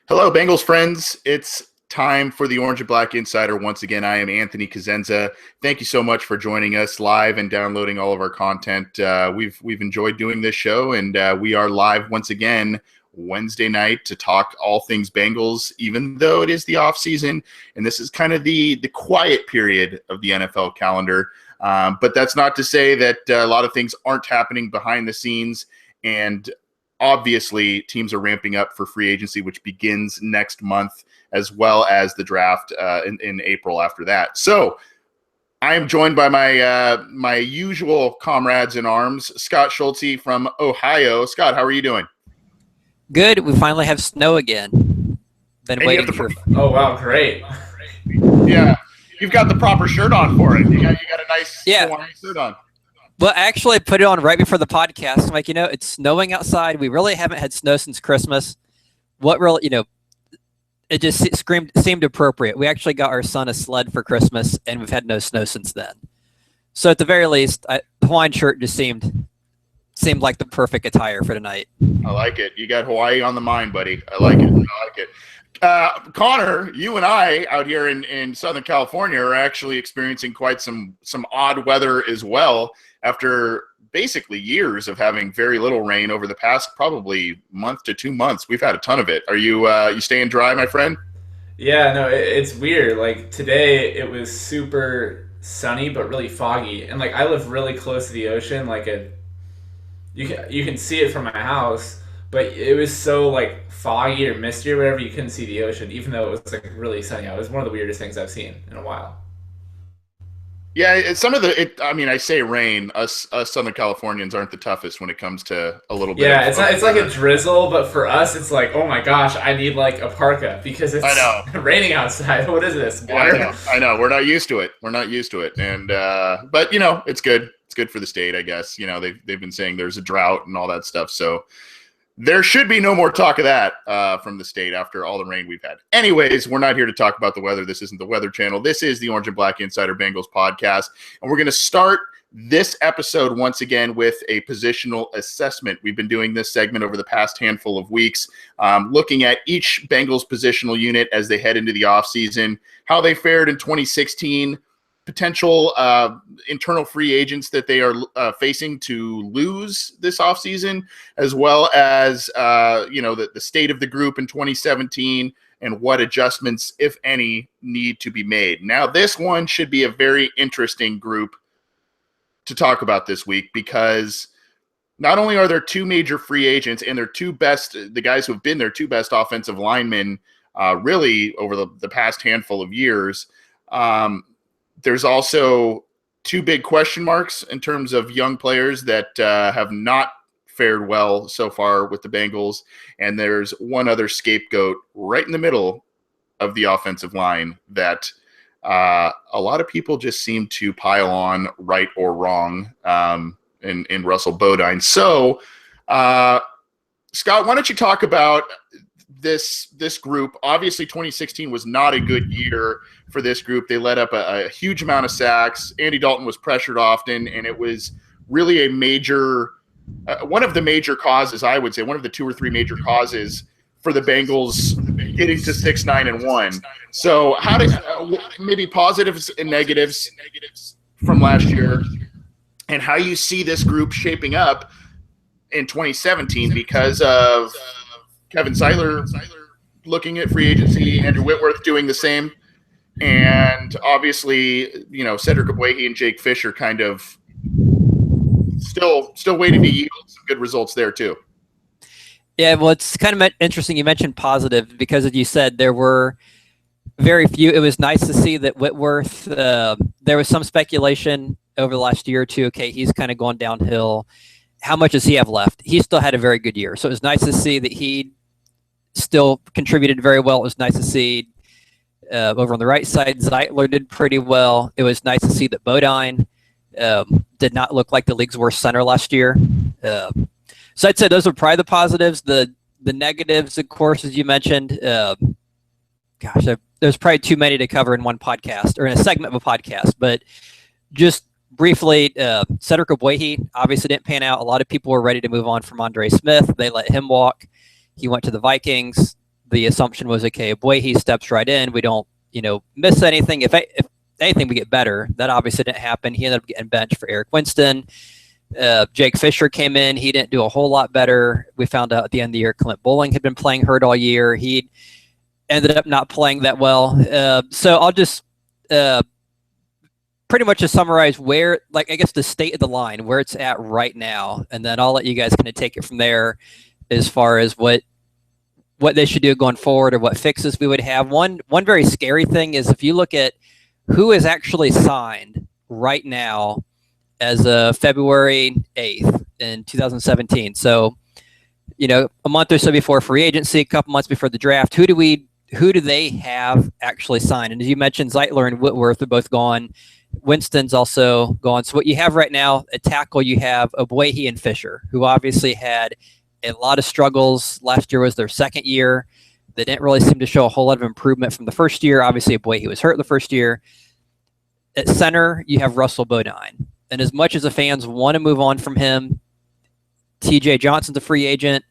Hello, Bengals friends. It's time for the Orange and Black Insider. Once again, I am Anthony Cosenza. Thank you so much for joining us live and downloading all of our content. We've enjoyed doing this show, and we are live once again Wednesday night to talk all things Bengals, even though it is the off season, and this is kind of the quiet period of the NFL calendar. But that's not to say that a lot of things aren't happening behind the scenes, and obviously, teams are ramping up for free agency, which begins next month, as well as the draft in April after that. So I am joined by my usual comrades in arms, Scott Schultze from Ohio. Scott, how are you doing? Good. We finally have snow again. Been waiting for. Oh wow, great! Yeah, you've got the proper shirt on for it. You got a nice Hawaiian shirt on. Well, actually, I put it on right before the podcast. I'm like, it's snowing outside. We really haven't had snow since Christmas. What really, it just seemed appropriate. We actually got our son a sled for Christmas, and we've had no snow since then. So at the very least, the Hawaiian shirt just seemed like the perfect attire for tonight. I like it. You got Hawaii on the mind, buddy. I like it. Connor, you and I out here in Southern California are actually experiencing quite some odd weather as well. After basically years of having very little rain over the past probably month to 2 months, we've had a ton of it. Are you staying dry, my friend? Yeah, no, it's weird. Like today, it was super sunny but really foggy, and like I live really close to the ocean. Like you can see it from my house, but it was so like foggy or misty or whatever, you couldn't see the ocean, even though it was like really sunny. It was one of the weirdest things I've seen in a while. Yeah, I say rain. Us Southern Californians aren't the toughest when it comes to a little bit. Yeah, it's like a drizzle, but for us, it's like, oh my gosh, I need like a parka because it's raining outside. What is this? Water? I know. We're not used to it. And but it's good. It's good for the state, I guess. They've been saying there's a drought and all that stuff, so there should be no more talk of that from the state after all the rain we've had. Anyways, we're not here to talk about the weather. This isn't the Weather Channel. This is the Orange and Black Insider Bengals podcast. And we're going to start this episode once again with a positional assessment. We've been doing this segment over the past handful of weeks, looking at each Bengals positional unit as they head into the offseason, how they fared in 2016, potential internal free agents that they are facing to lose this offseason, as well as the state of the group in 2017 and what adjustments, if any, need to be made. Now, this one should be a very interesting group to talk about this week, because not only are there two major free agents and the guys who have been their two best offensive linemen really over the past handful of years, there's also two big question marks in terms of young players that have not fared well so far with the Bengals. And there's one other scapegoat right in the middle of the offensive line that a lot of people just seem to pile on, right or wrong, in Russell Bodine. So, Scott, why don't you talk about this group? Obviously 2016 was not a good year for this group. They let up a huge amount of sacks. Andy Dalton was pressured often, and it was really a major one of the major causes, I would say, one of the two or three major causes for the Bengals getting to 6-9-1. So how did maybe positives and negatives from last year, and how you see this group shaping up in 2017 because of Kevin Seiler looking at free agency, Andrew Whitworth doing the same, and obviously, Cedric Ogbuehi and Jake Fisher kind of still waiting to yield some good results there too. Yeah, well, it's kind of interesting you mentioned positive, because as you said, there were very few. It was nice to see that Whitworth, there was some speculation over the last year or two, okay, he's kind of gone downhill. How much does he have left? He still had a very good year. So it was nice to see that he still contributed very well. It was nice to see over on the right side, Zeitler did pretty well. It was nice to see that Bodine did not look like the league's worst center last year. So I'd say those are probably the positives. The negatives, of course, as you mentioned, there's probably too many to cover in one podcast or in a segment of a podcast. But just briefly, Cedric Ogbuehi obviously didn't pan out. A lot of people were ready to move on from Andre Smith. They let him walk. He went to the Vikings. the assumption was, okay, boy, he steps right in. We don't, miss anything. If anything, we get better. That obviously didn't happen. He ended up getting benched for Eric Winston. Jake Fisher came in. He didn't do a whole lot better. We found out at the end of the year, Clint Bowling had been playing hurt all year. He ended up not playing that well. So I'll just pretty much just summarize where, I guess, the state of the line, where it's at right now. And then I'll let you guys kind of take it from there as far as what they should do going forward or what fixes we would have. One very scary thing is if you look at who is actually signed right now as of February 8th in 2017. So, a month or so before free agency, a couple months before the draft, who do they have actually signed? And as you mentioned, Zeitler and Whitworth are both gone. Winston's also gone. So what you have right now, at tackle, you have Obuehi and Fisher, who obviously had a lot of struggles. Last year was their second year. They didn't really seem to show a whole lot of improvement from the first year. Obviously, Obuehi was hurt the first year. At center, you have Russell Bodine. And as much as the fans want to move on from him, TJ Johnson's a free agent.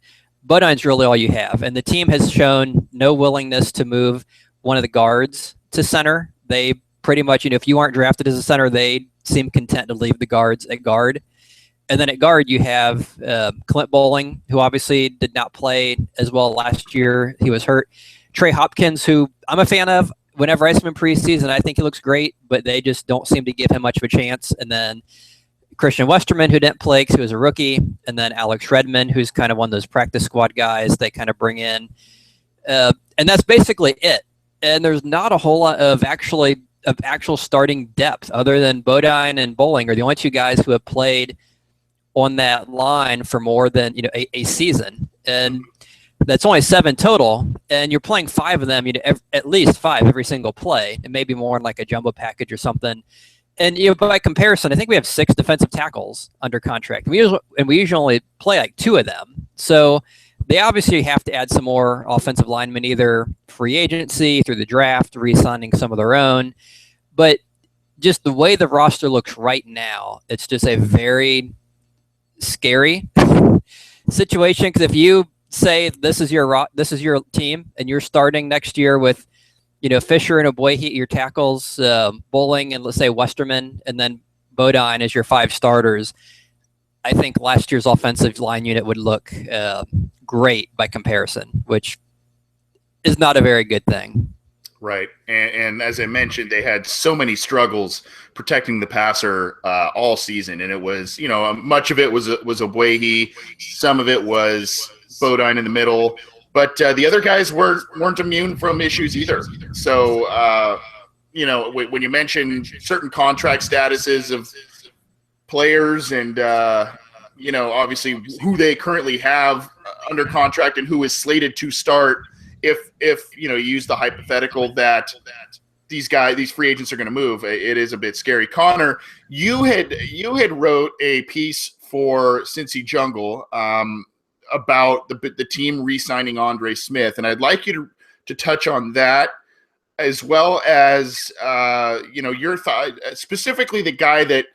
Bodine's really all you have. And the team has shown no willingness to move one of the guards to center. They pretty much, if you aren't drafted as a center, they seem content to leave the guards at guard. And then at guard, you have Clint Bowling, who obviously did not play as well last year. He was hurt. Trey Hopkins, who I'm a fan of. Whenever I see him in preseason, I think he looks great, but they just don't seem to give him much of a chance. And then Christian Westerman, who didn't play because he was a rookie. And then Alex Redmond, who's kind of one of those practice squad guys they kind of bring in. And that's basically it. And there's not a whole lot of actual starting depth other than Bodine and Bowling are the only two guys who have played on that line for more than a season, and that's only 7 total. And you're playing 5 of them, at least 5 every single play, and maybe more in like a jumbo package or something. And by comparison, I think we have 6 defensive tackles under contract. We usually only play like 2 of them. So they obviously have to add some more offensive linemen, either free agency, through the draft, re-signing some of their own. But just the way the roster looks right now, it's just a very scary situation. Because if you say this is your team and you're starting next year with Fisher and Obuehi, your tackles, Bowling and let's say Westerman, and then Bodine as your 5 starters, I think last year's offensive line unit would look great by comparison, which is not a very good thing. Right. And as I mentioned, they had so many struggles protecting the passer all season. And it was, much of it was Obuehi. Some of it was Bodine in the middle. But the other guys weren't immune from issues either. So, when you mention certain contract statuses of players and, obviously who they currently have under contract and who is slated to start, if you use the hypothetical that these free agents are going to move, it is a bit scary. Connor, you had wrote a piece for Cincy Jungle about the team re-signing Andre Smith, and I'd like you to touch on that, as well as your thought, specifically the guy that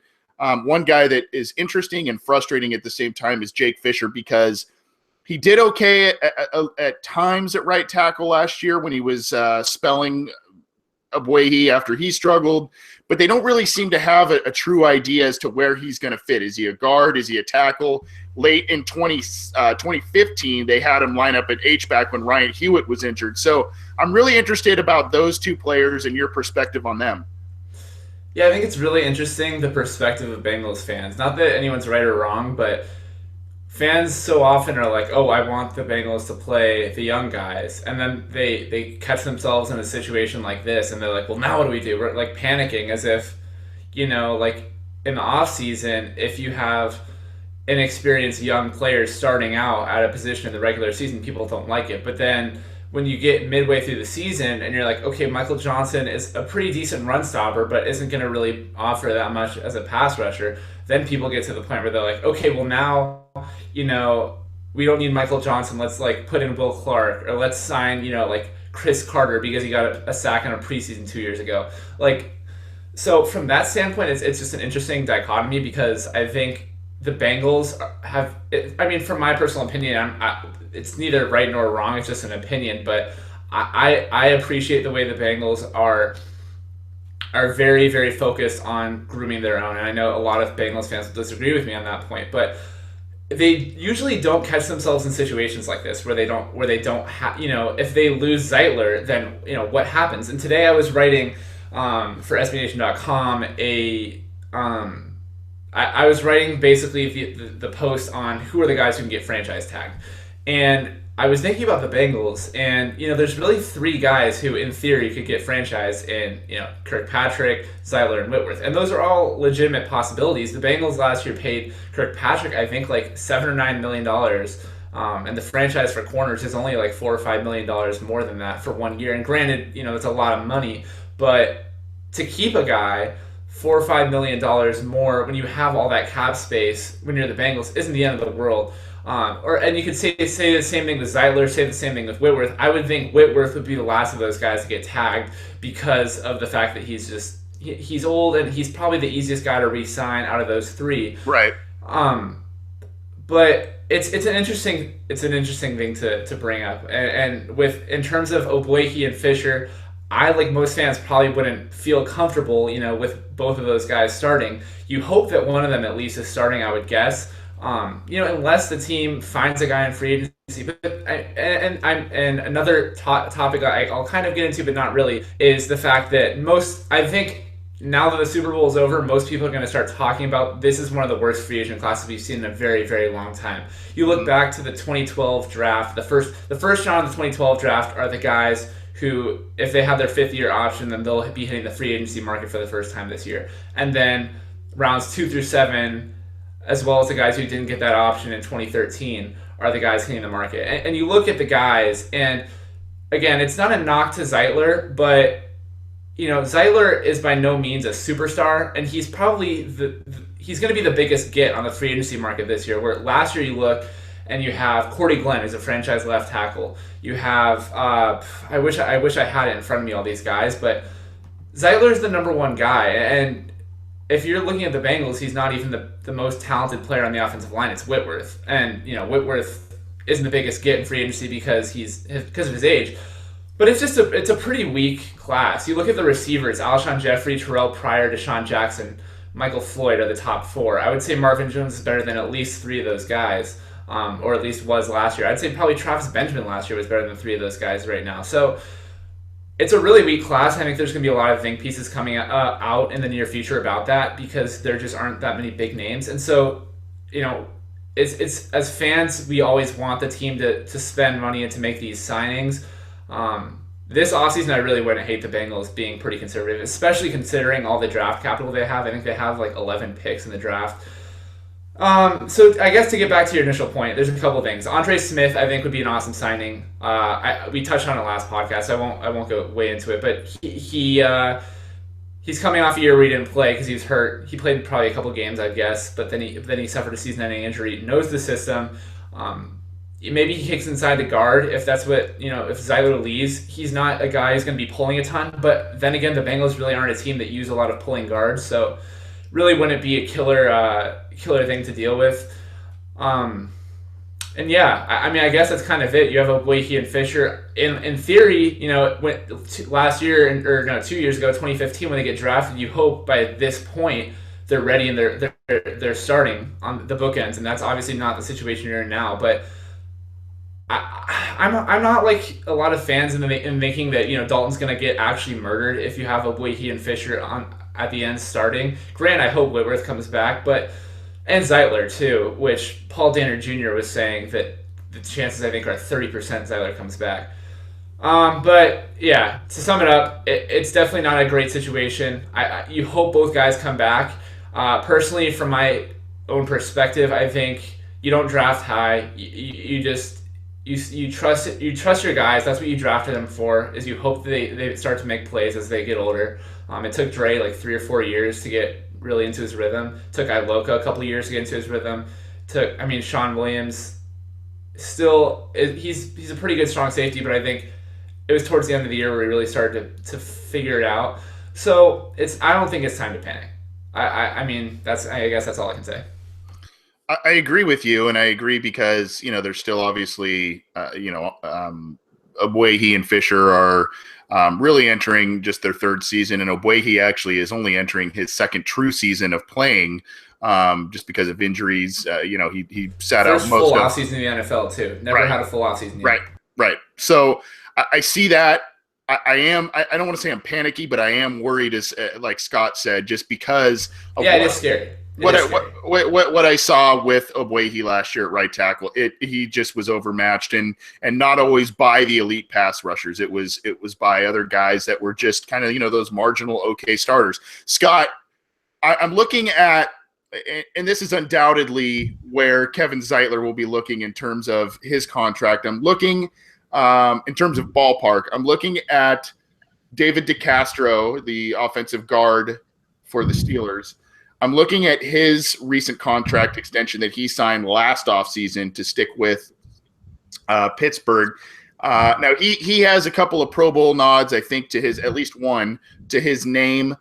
one guy that is interesting and frustrating at the same time is Jake Fisher, because he did okay at times at right tackle last year when he was spelling Obuehi after he struggled, but they don't really seem to have a true idea as to where he's going to fit. Is he a guard? Is he a tackle? Late in 2015, they had him line up at H-back when Ryan Hewitt was injured. So I'm really interested about those 2 players and your perspective on them. Yeah, I think it's really interesting, the perspective of Bengals fans. Not that anyone's right or wrong, but fans so often are like, oh, I want the Bengals to play the young guys. And then they catch themselves in a situation like this, and they're like, well, now what do we do? We're like panicking as if, like in the offseason, if you have inexperienced young players starting out at a position in the regular season, people don't like it. But then when you get midway through the season and you're like, okay, Michael Johnson is a pretty decent run stopper, but isn't going to really offer that much as a pass rusher, then people get to the point where they're like, okay, well now, we don't need Michael Johnson. Let's put in Will Clark, or let's sign, Chris Carter because he got a sack in a preseason 2 years ago. So from that standpoint, it's just an interesting dichotomy, because I think the Bengals have. I mean, from my personal opinion, it's neither right nor wrong. It's just an opinion, but I appreciate the way the Bengals are very, very focused on grooming their own. And I know a lot of Bengals fans will disagree with me on that point, but they usually don't catch themselves in situations like this where they don't have, if they lose Zeitler, then what happens. And today I was writing for SBNation.com I was writing basically the post on who are the guys who can get franchise tagged, and I was thinking about the Bengals, and there's really three guys who, in theory, could get franchised in Kirkpatrick, Zeitler, and Whitworth, and those are all legitimate possibilities. The Bengals last year paid Kirkpatrick, I think, like $7 or $9 million, and the franchise for corners is only like $4 or $5 million more than that for 1 year. And granted, it's a lot of money, but to keep a guy $4 or $5 million more when you have all that cap space when you're the Bengals isn't the end of the world. And you could say the same thing with Zeitler, say the same thing with Whitworth. I would think Whitworth would be the last of those guys to get tagged because of the fact that he's old and he's probably the easiest guy to re-sign out of those three. Right. But it's an interesting thing to bring up. And in terms of Ogbuehi and Fisher, I, like most fans, probably wouldn't feel comfortable, with both of those guys starting. You hope that one of them at least is starting, I would guess. Unless the team finds a guy in free agency. But and another topic I'll kind of get into, but not really, is the fact that I think now that the Super Bowl is over, most people are going to start talking about this is one of the worst free agent classes we've seen in a very, very long time. You look back to the 2012 draft. The first round of the 2012 draft are the guys who, if they have their fifth-year option, then they'll be hitting the free agency market for the first time this year. And then rounds 2 through 7, as well as the guys who didn't get that option in 2013, are the guys hitting the market. And you look at the guys, and again, it's not a knock to Zeitler, but Zeitler is by no means a superstar, and he's probably he's going to be the biggest get on the free agency market this year. Where last year you look and you have Cordy Glenn, who's a franchise left tackle. You have I wish I had it in front of me, all these guys, but Zeitler's the number one guy, and if you're looking at the Bengals, he's not even the most talented player on the offensive line. It's Whitworth, and Whitworth isn't the biggest get in free agency because of his age. But it's a pretty weak class. You look at the receivers: Alshon Jeffrey, Terrell Pryor, Deshaun Jackson, Michael Floyd are the top four. I would say Marvin Jones is better than at least three of those guys, or at least was last year. I'd say probably Travis Benjamin last year was better than three of those guys right now. So it's a really weak class. I think there's going to be a lot of think pieces coming out in the near future about that because there just aren't that many big names. And so, it's as fans, we always want the team to spend money and to make these signings. This offseason, I really wouldn't hate the Bengals being pretty conservative, especially considering all the draft capital they have. I think they have like 11 picks in the draft. So I guess to get back to your initial point, there's a couple of things. Andre Smith, I think, would be an awesome signing. We touched on it last podcast. So I won't go way into it, but he's coming off a year where he didn't play because he was hurt. He played probably a couple games, I guess, but then he suffered a season-ending injury. Knows the system. Maybe he kicks inside the guard if that's what, if Zeitler leaves. He's not a guy who's going to be pulling a ton, but then again, the Bengals really aren't a team that use a lot of pulling guards, so really wouldn't be a killer thing to deal with. And yeah, I guess that's kind of it. You have Ogbuehi and Fisher. In theory, last year, 2 years ago, 2015, when they get drafted, you hope by this point they're ready and they're starting on the bookends, and that's obviously not the situation you're in now, but I'm not like a lot of fans in thinking that Dalton's going to get actually murdered if you have Ogbuehi and Fisher at the end starting. Grant, I hope Whitworth comes back, and Zeitler too, which Paul Danner Jr. was saying that the chances I think are 30% Zeitler comes back. But yeah, to sum it up, it's definitely not a great situation. You hope both guys come back. Personally, from my own perspective, I think you don't draft high. You trust your guys. That's what you drafted them for. Is you hope they start to make plays as they get older. It took Dre like 3 or 4 years to get really into his rhythm. It took Iloka a couple of years to get into his rhythm. Sean Williams still he's a pretty good strong safety, but I think it was towards the end of the year where he really started to figure it out. So I don't think it's time to panic. I guess that's all I can say. I agree with you, and I agree because there's still obviously Obuehi and Fisher are really entering just their third season, and Obuehi actually is only entering his second true season of playing, just because of injuries. He sat out First most full of offseason in the NFL too. Never right, had a full offseason yet. right. So I see that. I don't want to say I'm panicky, but I am worried, as like Scott said, just because of it is scary. What I saw with Obuehi last year at right tackle, he just was overmatched, and not always by the elite pass rushers. It was by other guys that were just kind of those marginal okay starters. Scott, I'm looking at, and this is undoubtedly where Kevin Zeitler will be looking in terms of his contract. I'm looking in terms of ballpark. I'm looking at David DeCastro, the offensive guard for the Steelers. I'm looking at his recent contract extension that he signed last offseason to stick with Pittsburgh. Now, he has a couple of Pro Bowl nods, I think, to his, at least one, to his name.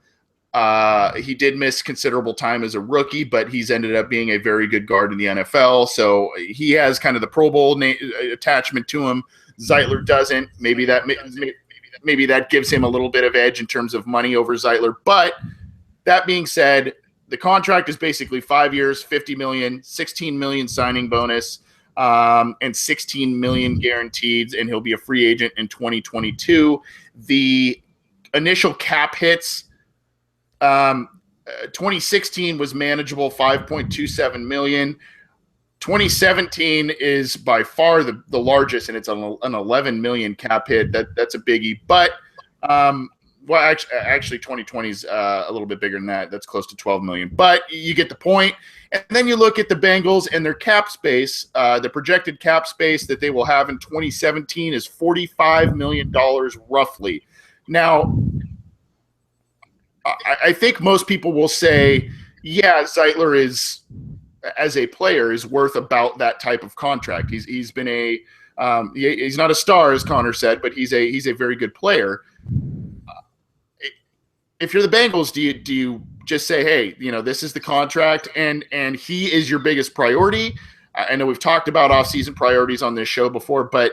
He did miss considerable time as a rookie, but he's ended up being a very good guard in the NFL. So he has kind of the Pro Bowl attachment to him. Zeitler doesn't. Maybe that gives him a little bit of edge in terms of money over Zeitler. But that being said, the contract is basically 5 years, $50 million, $16 million signing bonus, and $16 million guaranteed, and he'll be a free agent in 2022. The initial cap hits, 2016 was manageable, $5.27 million. 2017 is by far the largest, and it's an $11 million cap hit. That's a biggie. But actually 2020 is a little bit bigger than that. That's close to $12 million. But you get the point. And then you look at the Bengals and their cap space. The projected cap space that they will have in 2017 is $45 million roughly. Now, I think most people will say, yeah, Zeitler is, as a player, is worth about that type of contract. He's been he's not a star, as Connor said, but he's a very good player. If you're the Bengals, do you just say, hey, this is the contract, and he is your biggest priority? I know we've talked about off-season priorities on this show before, but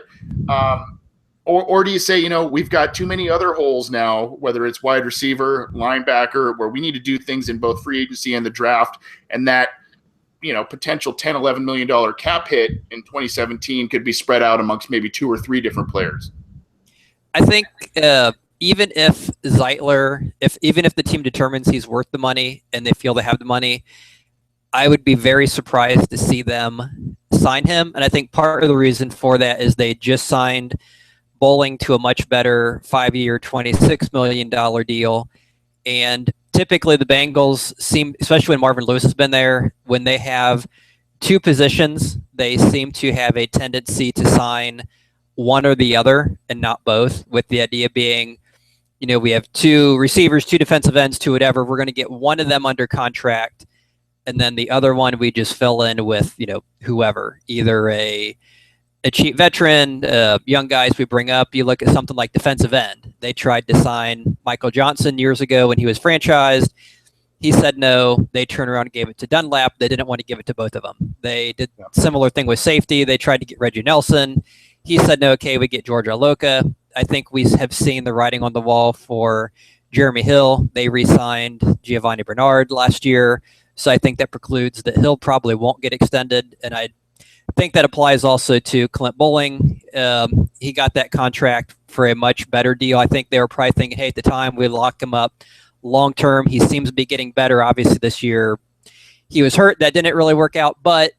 or do you say, we've got too many other holes now, whether it's wide receiver, linebacker, where we need to do things in both free agency and the draft, and that potential $10, $11 million cap hit in 2017 could be spread out amongst maybe 2 or 3 different players? I think even if Zeitler, even if the team determines he's worth the money and they feel they have the money, I would be very surprised to see them sign him. And I think part of the reason for that is they just signed Bowling to a much better 5-year, $26 million deal. And typically the Bengals seem, especially when Marvin Lewis has been there, when they have 2 positions, they seem to have a tendency to sign one or the other and not both, with the idea being, we have 2 receivers, 2 defensive ends, 2 whatever. We're going to get one of them under contract, and then the other one we just fill in with, whoever, either a cheap veteran, young guys we bring up. You look at something like defensive end. They tried to sign Michael Johnson years ago when he was franchised. He said no. They turned around and gave it to Dunlap. They didn't want to give it to both of them. They did similar thing with safety. They tried to get Reggie Nelson. He said no. Okay, we get George Aloka. I think we have seen the writing on the wall for Jeremy Hill. They re-signed Giovanni Bernard last year. So I think that precludes that Hill probably won't get extended. And I think that applies also to Clint Bowling. He got that contract for a much better deal. I think they were probably thinking, hey, at the time we lock him up long term. He seems to be getting better. Obviously this year he was hurt. That didn't really work out. But,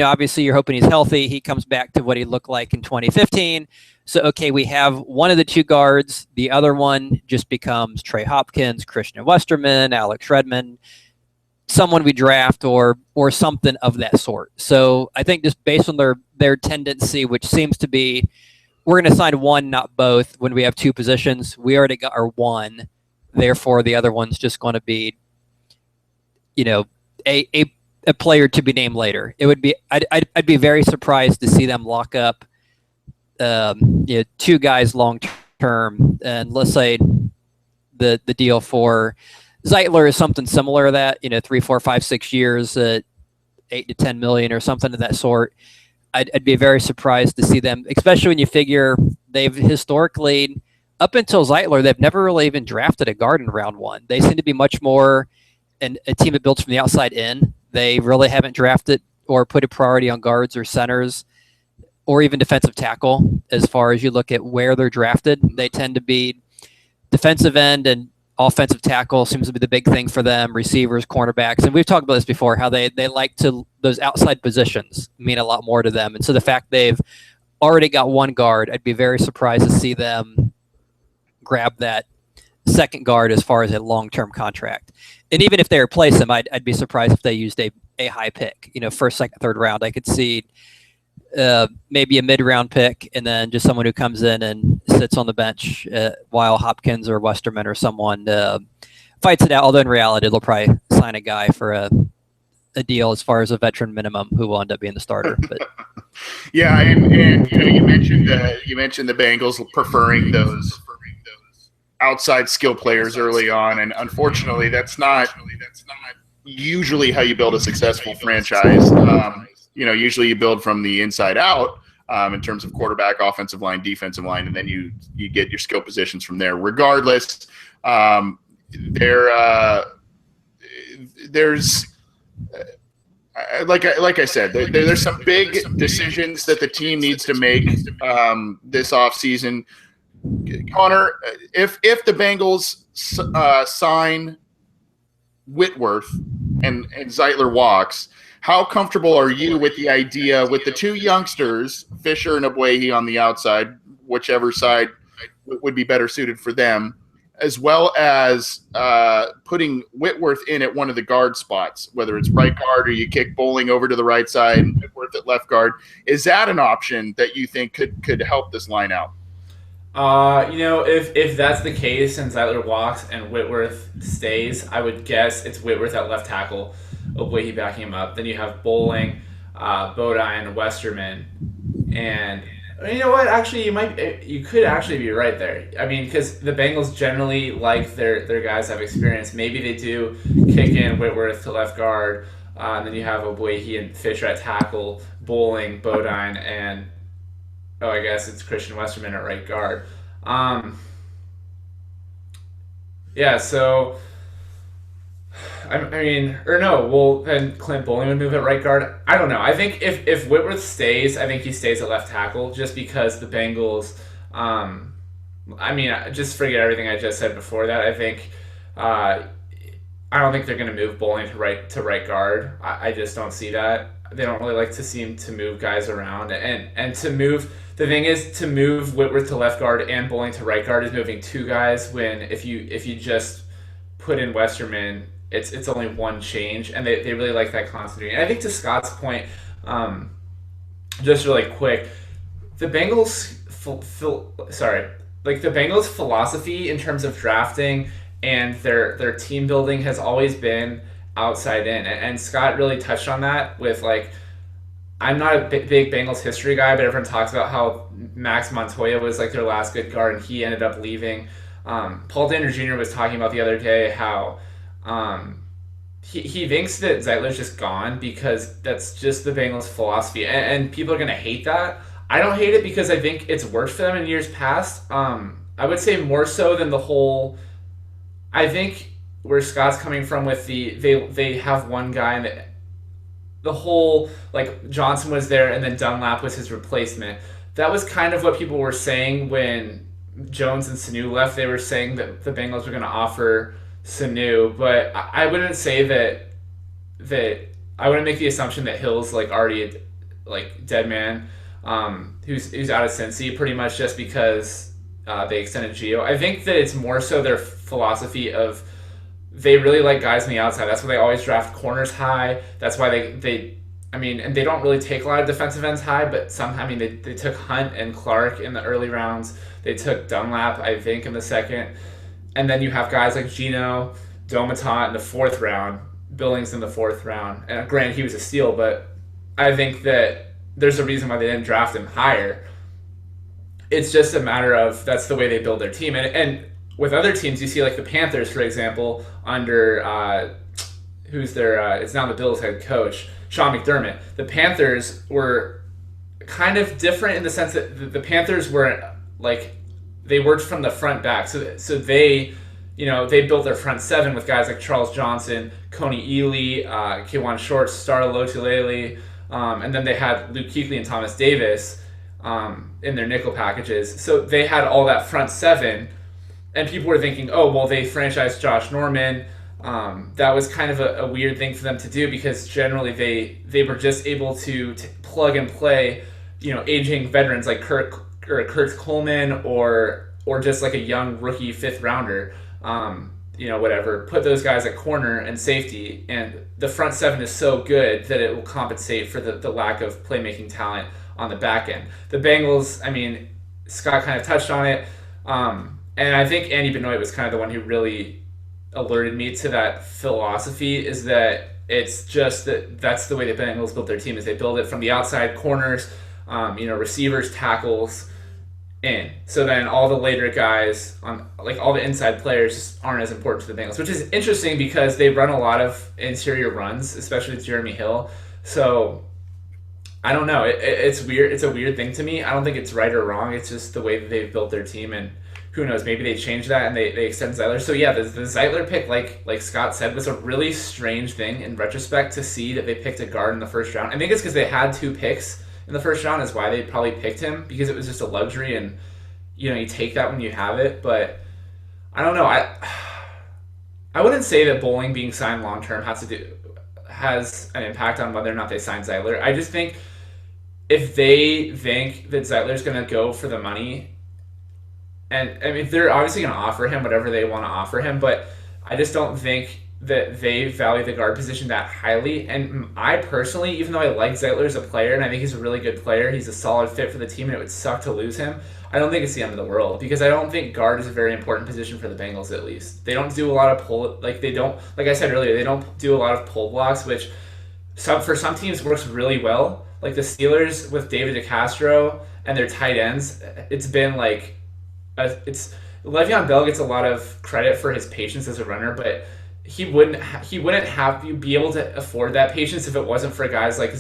obviously you're hoping he's healthy. He comes back to what he looked like in 2015. So, okay, we have one of the 2 guards. The other one just becomes Trey Hopkins, Christian Westerman, Alex Redmond, someone we draft or something of that sort. So I think just based on their tendency, which seems to be, we're going to sign one, not both, when we have 2 positions. We already got our one. Therefore, the other one's just going to be, a player to be named later. It would be, I'd be very surprised to see them lock up 2 guys long term. And let's say the deal for Zeitler is something similar to that, 3, 4, 5, 6 years. 8 to 10 million or something of that sort. I'd be very surprised to see them, especially when you figure they've historically, up until Zeitler, they've never really even drafted a guard in round one. They seem to be much more a team that builds from the outside in. They really haven't drafted or put a priority on guards or centers or even defensive tackle. As far as you look at where they're drafted, they tend to be defensive end, and offensive tackle seems to be the big thing for them, receivers, cornerbacks. And we've talked about this before, how they like to, those outside positions mean a lot more to them. And so the fact they've already got one guard, I'd be very surprised to see them grab that second guard as far as a long-term contract. And even if they replace him, I'd be surprised if they used a high pick, first, second, third round. I could see maybe a mid-round pick, and then just someone who comes in and sits on the bench while Hopkins or Westerman or someone fights it out. Although in reality, they'll probably sign a guy for a deal as far as a veteran minimum who will end up being the starter. But yeah, and you mentioned the Bengals preferring those outside skill players early on, and unfortunately, that's not usually how you build a successful franchise. Usually you build from the inside out in terms of quarterback, offensive line, defensive line, and then you get your skill positions from there. Regardless, there's like I said, there's some big decisions that the team needs to make this offseason. Connor, if the Bengals sign Whitworth and Zeitler walks, how comfortable are you with the idea with the two youngsters, Fisher and Abuehi, on the outside, whichever side would be better suited for them, as well as putting Whitworth in at one of the guard spots, whether it's right guard or you kick Bowling over to the right side and Whitworth at left guard? Is that an option that you think could help this line out? If that's the case and Zeitler walks and Whitworth stays, I would guess it's Whitworth at left tackle, Abuehi backing him up. Then you have Bowling, Bodine, Westerman, and you know what? Actually, you could actually be right there. I mean, because the Bengals generally like their guys have experience. Maybe they do kick in Whitworth to left guard, and then you have Abuehi and Fisher at tackle, Bowling, Bodine, and I guess it's Christian Westerman at right guard. So then Clint Bowling would move at right guard. I don't know. I think if Whitworth stays, I think he stays at left tackle just because the Bengals, just forget everything I just said before that. I think, I don't think they're going to move Bowling to right guard. I just don't see that. They don't really like to seem to move guys around, and to move. The thing is, to move Whitworth to left guard and Bowling to right guard is moving two guys. When if you just put in Westerman, it's only one change, and they really like that continuity. And I think to Scott's point, just really quick, the Bengals the Bengals philosophy in terms of drafting and their team building has always been outside in, and Scott really touched on that with I'm not a big Bengals history guy, but everyone talks about how Max Montoya was their last good guard, and he ended up leaving. Paul Dehner Jr. was talking about the other day how he thinks that Zeitler's just gone because that's just the Bengals philosophy, and people are going to hate that. I don't hate it because I think it's worked for them in years past. I would say more so than the whole. I think where Scott's coming from with they have one guy and the whole Johnson was there and then Dunlap was his replacement. That was kind of what people were saying when Jones and Sanu left. They were saying that the Bengals were going to offer Sanu, but I wouldn't say that I wouldn't make the assumption that Hill's already dead man, who's out of Cincy pretty much just because they extended Gio. I think that it's more so their philosophy of they really like guys on the outside. That's why they always draft corners high. That's why and they don't really take a lot of defensive ends high, but sometimes they took Hunt and Clark in the early rounds. They took Dunlap, I think, in the second. And then you have guys like Gino, Domatot in the fourth round, Billings in the fourth round. And granted, he was a steal, but I think that there's a reason why they didn't draft him higher. It's just a matter of that's the way they build their team. And with other teams, you see the Panthers, for example, under who's their it's now the Bills head coach. Sean McDermott. The Panthers were kind of different in the sense that the Panthers were like they worked from the front back. So they, they built their front seven with guys like Charles Johnson, Coney Ely, K'Wan Short, Star Lotulelei, and then they had Luke Kuechly and Thomas Davis in their nickel packages. So they had all that front seven, and people were thinking, oh, well, they franchised Josh Norman. That was kind of a weird thing for them to do because generally they were just able to plug and play, aging veterans like Kurt Coleman or just like a young rookie fifth rounder, whatever. Put those guys at corner and safety, and the front seven is so good that it will compensate for the lack of playmaking talent on the back end. The Bengals, I mean, Scott kind of touched on it, and I think Andy Benoit was kind of the one who really alerted me to that philosophy, is that it's just that's the way the Bengals built their team, is they build it from the outside corners, receivers, tackles, in. So then all the later guys on all the inside players just aren't as important to the Bengals, which is interesting because they run a lot of interior runs, especially with Jeremy Hill. So I don't know. It's weird. It's a weird thing to me. I don't think it's right or wrong. It's just the way that they've built their team, and who knows? Maybe they change that and they extend Zeitler. So yeah, the Zeitler pick, like Scott said, was a really strange thing in retrospect to see that they picked a guard in the first round. I think it's because they had 2 picks in the first round is why they probably picked him, because it was just a luxury, and you take that when you have it. But I don't know. I wouldn't say that Bowling being signed long term has an impact on whether or not they sign Zeitler. I just think if they think that Zeitler's going to go for the money, and I mean they're obviously going to offer him whatever they want to offer him, but I just don't think that they value the guard position that highly. And I personally, even though I like Zeitler as a player, and I think he's a really good player, he's a solid fit for the team, and it would suck to lose him, I don't think it's the end of the world, because I don't think guard is a very important position for the Bengals, at least. They don't do a lot of pull, like I said earlier, they don't do a lot of pull blocks, which for some teams works really well. Like the Steelers with David DeCastro and their tight ends, it's been Le'Veon Bell gets a lot of credit for his patience as a runner, but he wouldn't have you be able to afford that patience if it wasn't for guys like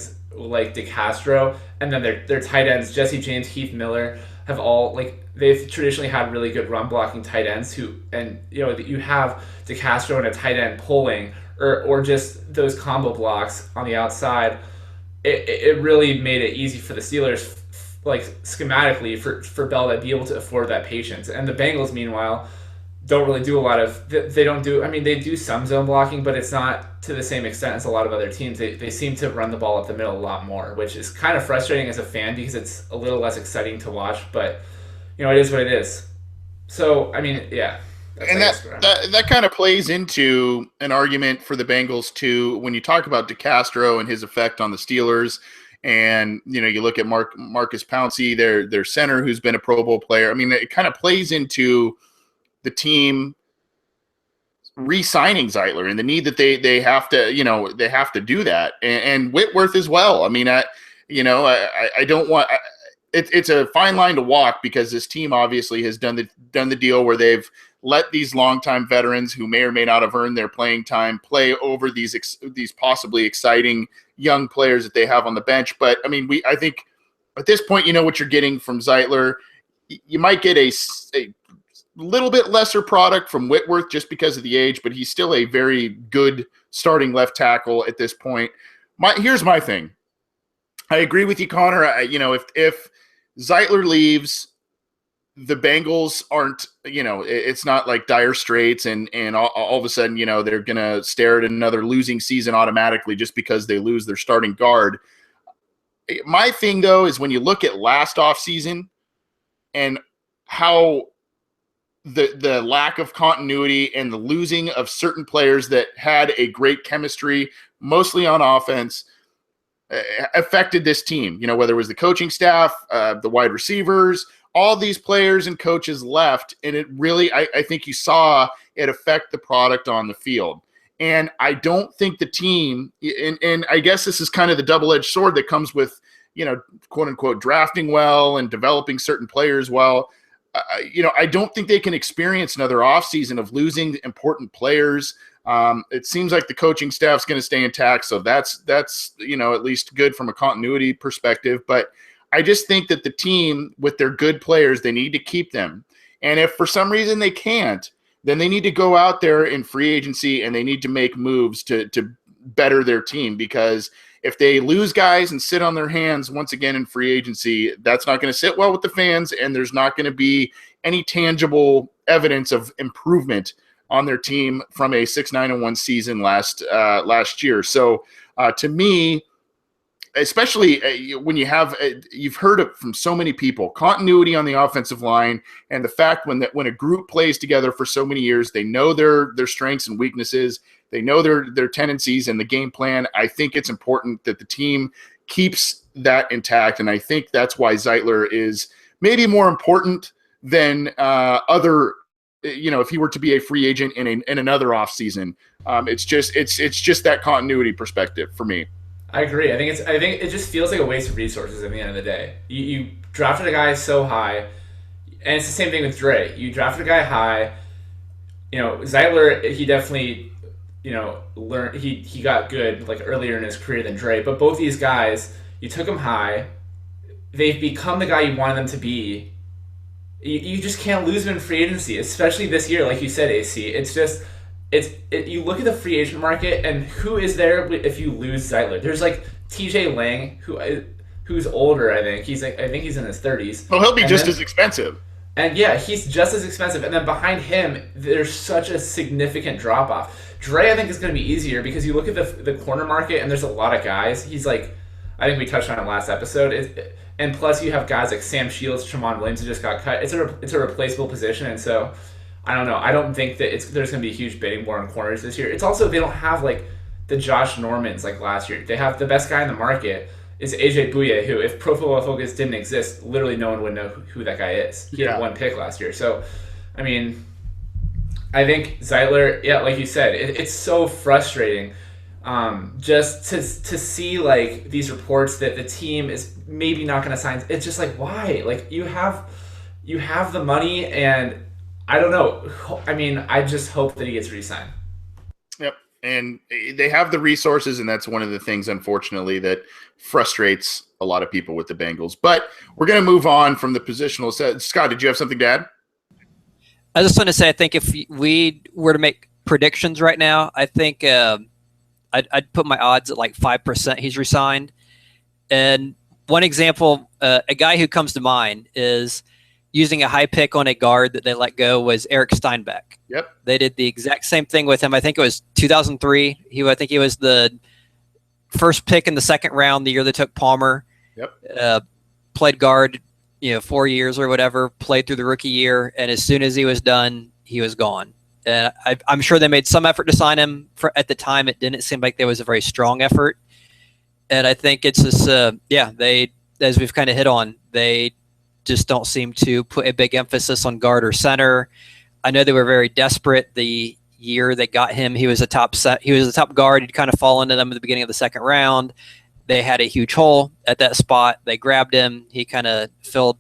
DeCastro, and then their tight ends, Jesse James, Heath Miller, have all they've traditionally had really good run blocking tight ends you have DeCastro and a tight end pulling or just those combo blocks on the outside. It really made it easy for the Steelers, schematically, for Bell to be able to afford that patience. And the Bengals, meanwhile, don't really do a lot of. They don't do. I mean, they do some zone blocking, but it's not to the same extent as a lot of other teams. They seem to run the ball up the middle a lot more, which is kind of frustrating as a fan because it's a little less exciting to watch. But it is what it is. So I mean, yeah. And that kind of plays into an argument for the Bengals too. When you talk about DeCastro and his effect on the Steelers, and you look at Marcus Pouncey, their center, who's been a Pro Bowl player. I mean, it kind of plays into the team re-signing Zeitler and the need that they have to do that, and Whitworth as well. I mean, I don't want. It's a fine line to walk, because this team obviously has done the deal where they've let these longtime veterans who may or may not have earned their playing time play over these possibly exciting young players that they have on the bench. But I mean, I think at this point, what you're getting from Zeitler. You might get a little bit lesser product from Whitworth just because of the age, but he's still a very good starting left tackle at this point. Here's my thing. I agree with you, Connor. If Zeitler leaves, the Bengals aren't, it's not like dire straits and all of a sudden, they're going to stare at another losing season automatically just because they lose their starting guard. My thing, though, is when you look at last offseason and how the lack of continuity and the losing of certain players that had a great chemistry, mostly on offense, affected this team, whether it was the coaching staff, the wide receivers, all these players and coaches left. And it really, I think you saw it affect the product on the field. And I don't think the team, and I guess this is kind of the double-edged sword that comes with, quote unquote, drafting well and developing certain players well. I don't think they can experience another offseason of losing important players, It seems like the coaching staff's going to stay intact, so that's at least good from a continuity perspective. But I just think that the team, with their good players, they need to keep them. And if for some reason they can't, then they need to go out there in free agency and they need to make moves to better their team, because if they lose guys and sit on their hands once again in free agency, that's not going to sit well with the fans, and there's not going to be any tangible evidence of improvement on their team from a 6-9-1 season last year. So to me, especially when you've heard it from so many people, continuity on the offensive line, and the fact when a group plays together for so many years, they know their strengths and weaknesses, they know their tendencies and the game plan. I think it's important that the team keeps that intact, and I think that's why Zeitler is maybe more important than other. If he were to be a free agent in another offseason, it's just that continuity perspective for me. I agree. I think it just feels like a waste of resources at the end of the day. You drafted a guy so high, and it's the same thing with Dre. You drafted a guy high. Zeitler, he definitely, learned he got good like earlier in his career than Dre. But both these guys, you took them high. They've become the guy you wanted them to be. You just can't lose them in free agency, especially this year, like you said, AC. It's just. You look at the free agent market, and who is there if you lose Zeitler? There's like TJ Lang, who's older. I think he's in his 30s. Well, he'll be as expensive. And yeah, he's just as expensive. And then behind him, there's such a significant drop off. Dre, I think, is going to be easier because you look at the corner market, and there's a lot of guys. He's like, I think we touched on it last episode. And plus, you have guys like Sam Shields, Tramon Williams, who just got cut. It's a replaceable position, and so. I don't know. I don't think that there's going to be a huge bidding war on corners this year. It's also, they don't have like the Josh Normans like last year. They have the best guy in the market is AJ Bouye, who, if Pro Football Focus didn't exist, literally no one would know who that guy is. He had one pick last year. So, I mean, I think Zeitler, yeah, like you said, it's so frustrating just to see like these reports that the team is maybe not going to sign. It's just like, why? Like you have the money, and I don't know. I mean, I just hope that he gets re-signed. Yep. And they have the resources, and that's one of the things, unfortunately, that frustrates a lot of people with the Bengals. But we're going to move on from the positional set. Scott, did you have something to add? I just want to say, I think if we were to make predictions right now, I think I'd put my odds at like 5% he's re-signed. And one example, a guy who comes to mind is – using a high pick on a guard that they let go was Eric Steinbeck. Yep. They did the exact same thing with him. I think it was 2003. I think he was the first pick in the second round the year they took Palmer. Yep. Played guard, 4 years or whatever, played through the rookie year, and as soon as he was done, he was gone. And I'm sure they made some effort to sign him. At the time, it didn't seem like there was a very strong effort. And I think it's just, they, as we've kind of hit on, they just don't seem to put a big emphasis on guard or center. I know they were very desperate the year they got him. He was a top guard. He'd kind of fallen to them at the beginning of the second round. They had a huge hole at that spot. They grabbed him. He kind of filled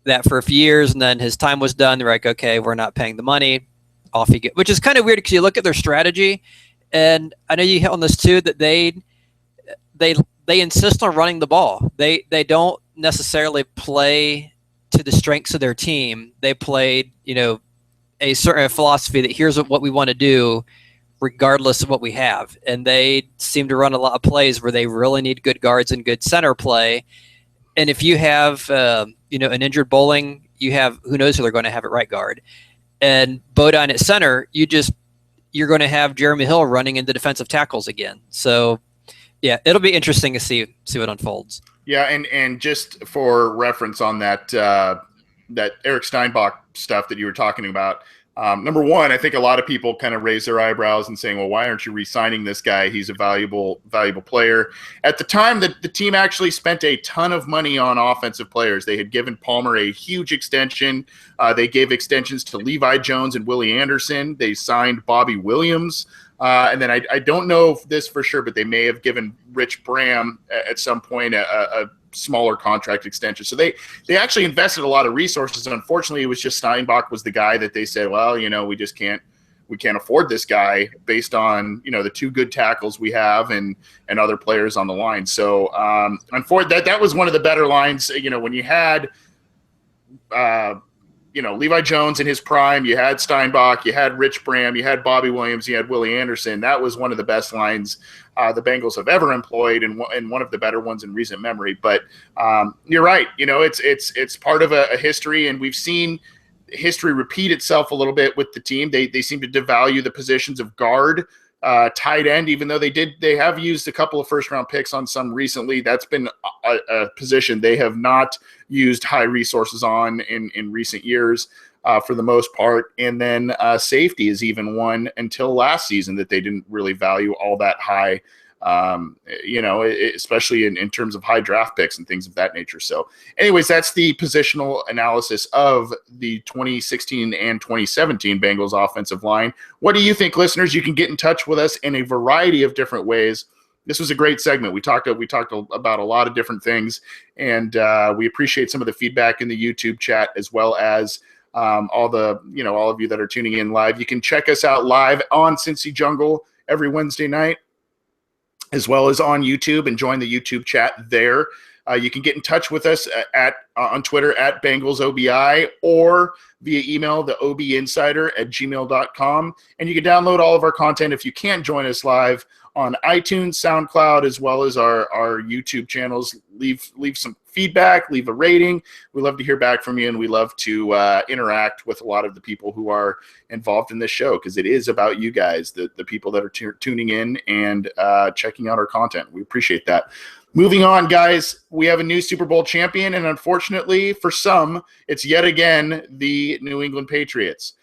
that for a few years, and then his time was done. They're like, okay, we're not paying the money. Off he gets, which is kind of weird because you look at their strategy, and I know you hit on this too, that they insist on running the ball. They don't necessarily play to the strengths of their team. They played, a certain philosophy that here's what we want to do regardless of what we have. And they seem to run a lot of plays where they really need good guards and good center play. And if you have, an injured Bowling, you have, who knows who they're going to have at right guard. And Bodine at center, you're going to have Jeremy Hill running into defensive tackles again. So, yeah, it'll be interesting to see what unfolds. Yeah, and just for reference on that Eric Steinbach stuff that you were talking about, number one, I think a lot of people kind of raise their eyebrows and saying, well, why aren't you re-signing this guy? He's a valuable player. At the time, the team actually spent a ton of money on offensive players. They had given Palmer a huge extension. They gave extensions to Levi Jones and Willie Anderson. They signed Bobby Williams. And then I don't know this for sure, but they may have given Rich Bram at some point a smaller contract extension. So they actually invested a lot of resources. Unfortunately, it was just Steinbach was the guy that they said, well, we just can't we can't afford this guy based on, the two good tackles we have and other players on the line. So unfortunately, that was one of the better lines. When you had Levi Jones in his prime, you had Steinbach, you had Rich Bram, you had Bobby Williams, you had Willie Anderson. That was one of the best lines the Bengals have ever employed, and one of the better ones in recent memory. But you're right. It's part of a history, and we've seen history repeat itself a little bit with the team. They seem to devalue the positions of guard, tight end, even though they have used a couple of first-round picks on some recently. That's been a position they have not used high resources on in recent years for the most part. And then safety is even one until last season that they didn't really value all that high, especially in terms of high draft picks and things of that nature. So anyways, that's the positional analysis of the 2016 and 2017 Bengals offensive line. What do you think, listeners? You can get in touch with us in a variety of different ways. This was a great segment. We talked about a lot of different things, and we appreciate some of the feedback in the YouTube chat, as well as all of you that are tuning in live. You can check us out live on Cincy Jungle every Wednesday night, as well as on YouTube, and join the YouTube chat there. You can get in touch with us on Twitter at BengalsOBI, or via email, the obinsider@gmail.com. And you can download all of our content if you can't join us live on iTunes, SoundCloud, as well as our YouTube channels. Leave some feedback, leave a rating. We love to hear back from you, and we love to interact with a lot of the people who are involved in this show, because it is about you guys, the people that are tuning in and checking out our content. We appreciate that. Moving on, guys, we have a new Super Bowl champion, and unfortunately for some, it's yet again the New England Patriots.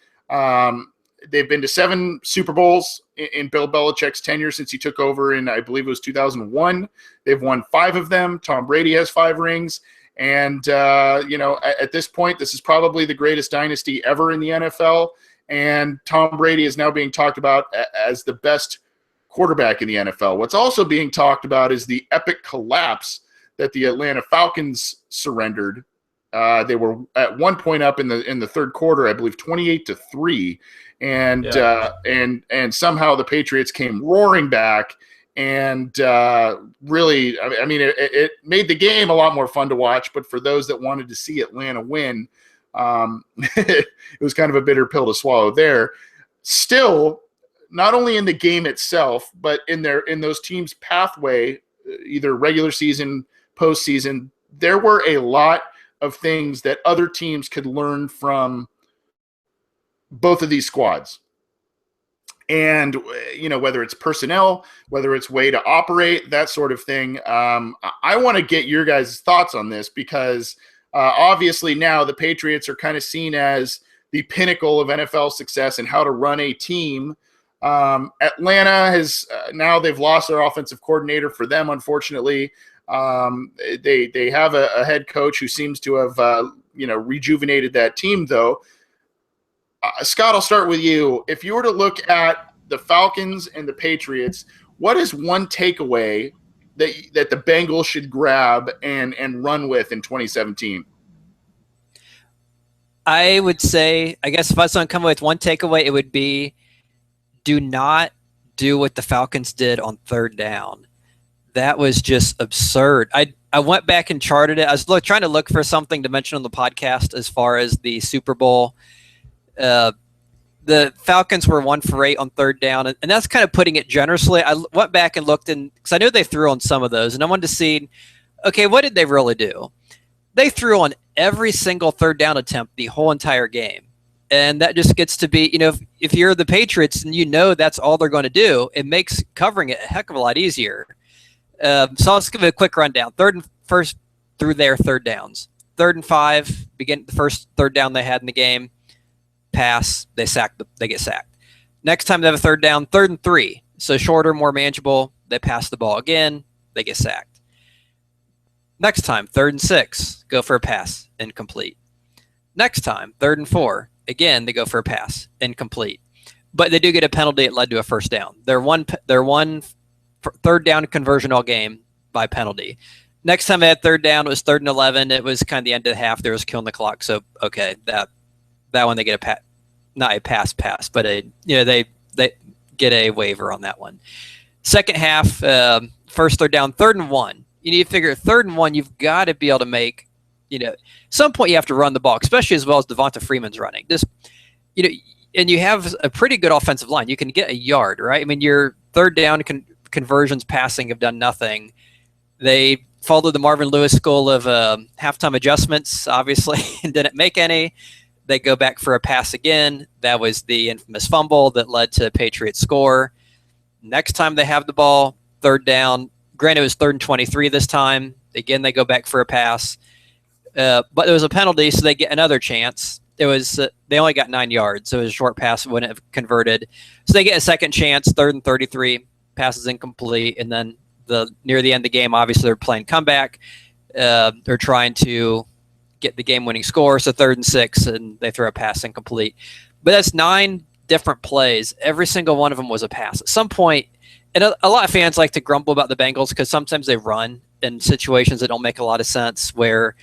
They've been to 7 Super Bowls in Bill Belichick's tenure since he took over in, I believe it was 2001. They've won 5 of them. Tom Brady has 5 rings. And, at this point, this is probably the greatest dynasty ever in the NFL. And Tom Brady is now being talked about as the best quarterback in the NFL. What's also being talked about is the epic collapse that the Atlanta Falcons surrendered. They were at one point up in the third quarter, I believe 28-3. And somehow the Patriots came roaring back, and really, I mean, it made the game a lot more fun to watch. But for those that wanted to see Atlanta win, it was kind of a bitter pill to swallow there. Still, not only in the game itself, but in those teams' pathway, either regular season, postseason, there were a lot of things that other teams could learn from both of these squads. And, whether it's personnel, whether it's way to operate, that sort of thing. I want to get your guys' thoughts on this, because obviously now the Patriots are kind of seen as the pinnacle of NFL success and how to run a team. Atlanta has now they've lost their offensive coordinator. For them, unfortunately. They have a head coach who seems to have rejuvenated that team, though. Scott, I'll start with you. If you were to look at the Falcons and the Patriots, what is one takeaway that the Bengals should grab and run with in 2017? I would say, I guess if I was going to come up with one takeaway, it would be, do not do what the Falcons did on third down. That was just absurd. I went back and charted it. I was trying to look for something to mention on the podcast as far as the Super Bowl. The Falcons were 1 for 8 on third down, and that's kind of putting it generously. I went back and looked, because I knew they threw on some of those, and I wanted to see, okay, what did they really do? They threw on every single third down attempt the whole entire game. And that just gets to be, if you're the Patriots and that's all they're going to do, it makes covering it a heck of a lot easier. So let's give it a quick rundown. First through their third downs. 3rd and 5, begin the first third down they had in the game. Pass, they get sacked. Next time they have a third down, 3rd and 3. So shorter, more manageable. They pass the ball again, they get sacked. Next time, 3rd and 6, go for a pass, incomplete. Next time, 3rd and 4, again, they go for a pass, incomplete. But they do get a penalty. It led to a first down. They're one third down conversion all game by penalty. Next time they had third down, it was 3rd and 11. It was kind of the end of the half. There was killing the clock. So, okay, that one they get not a pass, but they get a waiver on that one. Second half, first third down, 3rd and 1. You need to figure 3rd and 1. You've got to be able to make. Some point you have to run the ball, especially as well as Devonta Freeman's running. And you have a pretty good offensive line. You can get a yard, right? I mean, your 3rd down conversions passing have done nothing. They followed the Marvin Lewis school of halftime adjustments, obviously, and didn't make any. They go back for a pass again. That was the infamous fumble that led to Patriots score. Next time they have the ball, 3rd down. Granted, it was 3rd and 23 this time. Again, they go back for a pass. But there was a penalty, so they get another chance. It was they only got 9 yards, so it was a short pass, wouldn't have converted. So they get a second chance, 3rd and 33, passes incomplete, and then near the end of the game, obviously they're playing comeback. They're trying to get the game-winning score, so 3rd and 6, and they throw a pass incomplete. But that's 9 different plays. Every single one of them was a pass. At some point, and a lot of fans like to grumble about the Bengals because sometimes they run in situations that don't make a lot of sense, where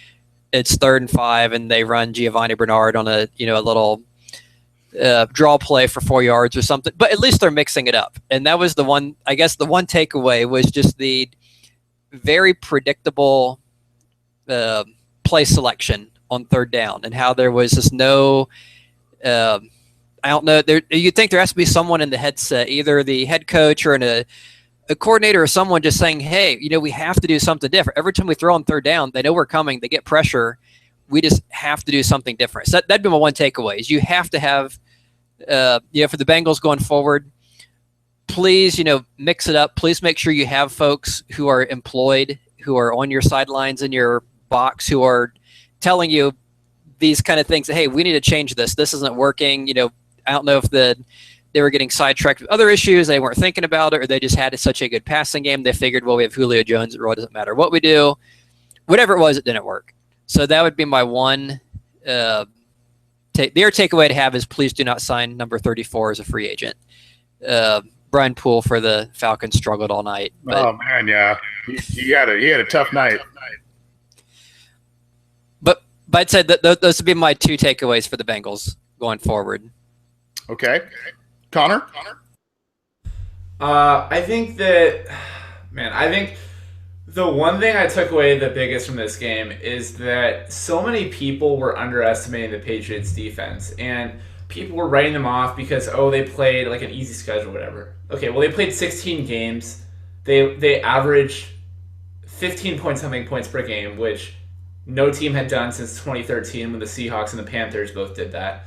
it's 3rd and 5 and they run Giovanni Bernard on a little draw play for 4 yards or something. But at least they're mixing it up. And that was the one takeaway was just the very predictable play selection on 3rd down, and how there was just no I don't know. You'd think there has to be someone in the headset, either the head coach or a coordinator or someone just saying, hey, we have to do something different. Every time we throw on 3rd down, they know we're coming. They get pressure. We just have to do something different. So that'd be my one takeaway is you have to have, for the Bengals going forward, please, mix it up. Please make sure you have folks who are employed, who are on your sidelines in your box, who are telling you these kind of things. Hey, we need to change this. This isn't working. I don't know if they were getting sidetracked with other issues. They weren't thinking about it, or they just had such a good passing game. They figured, well, we have Julio Jones. It really doesn't matter what we do. Whatever it was, it didn't work. So that would be my one their takeaway to have is please do not sign number 34 as a free agent. Brian Poole for the Falcons struggled all night. But, oh man, yeah, he had a tough night. But I'd say that those would be my 2 takeaways for the Bengals going forward. Okay, Connor. I think the one thing I took away the biggest from this game is that so many people were underestimating the Patriots defense, and people were writing them off because, they played like an easy schedule or whatever. Okay, well, they played 16 games. They averaged 15 point something points per game, which no team had done since 2013 when the Seahawks and the Panthers both did that.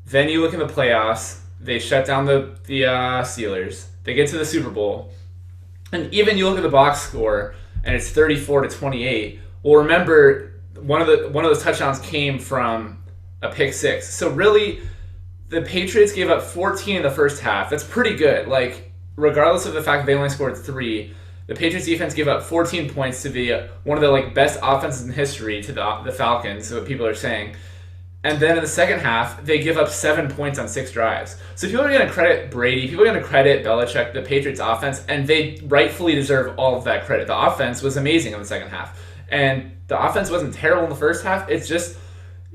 Then you look in the playoffs, they shut down the Steelers. They get to the Super Bowl. And even you look at the box score, and it's 34-28. Well, remember, one of those touchdowns came from a pick six. So really, the Patriots gave up 14 in the first half. That's pretty good. Like, regardless of the fact that they only scored 3, the Patriots defense gave up 14 points to be one of the best offenses in history to the Falcons, is what people are saying. And then in the second half, they give up 7 points on 6 drives. So people are going to credit Brady, people are going to credit Belichick, the Patriots offense, and they rightfully deserve all of that credit. The offense was amazing in the second half. And the offense wasn't terrible in the first half. It's just,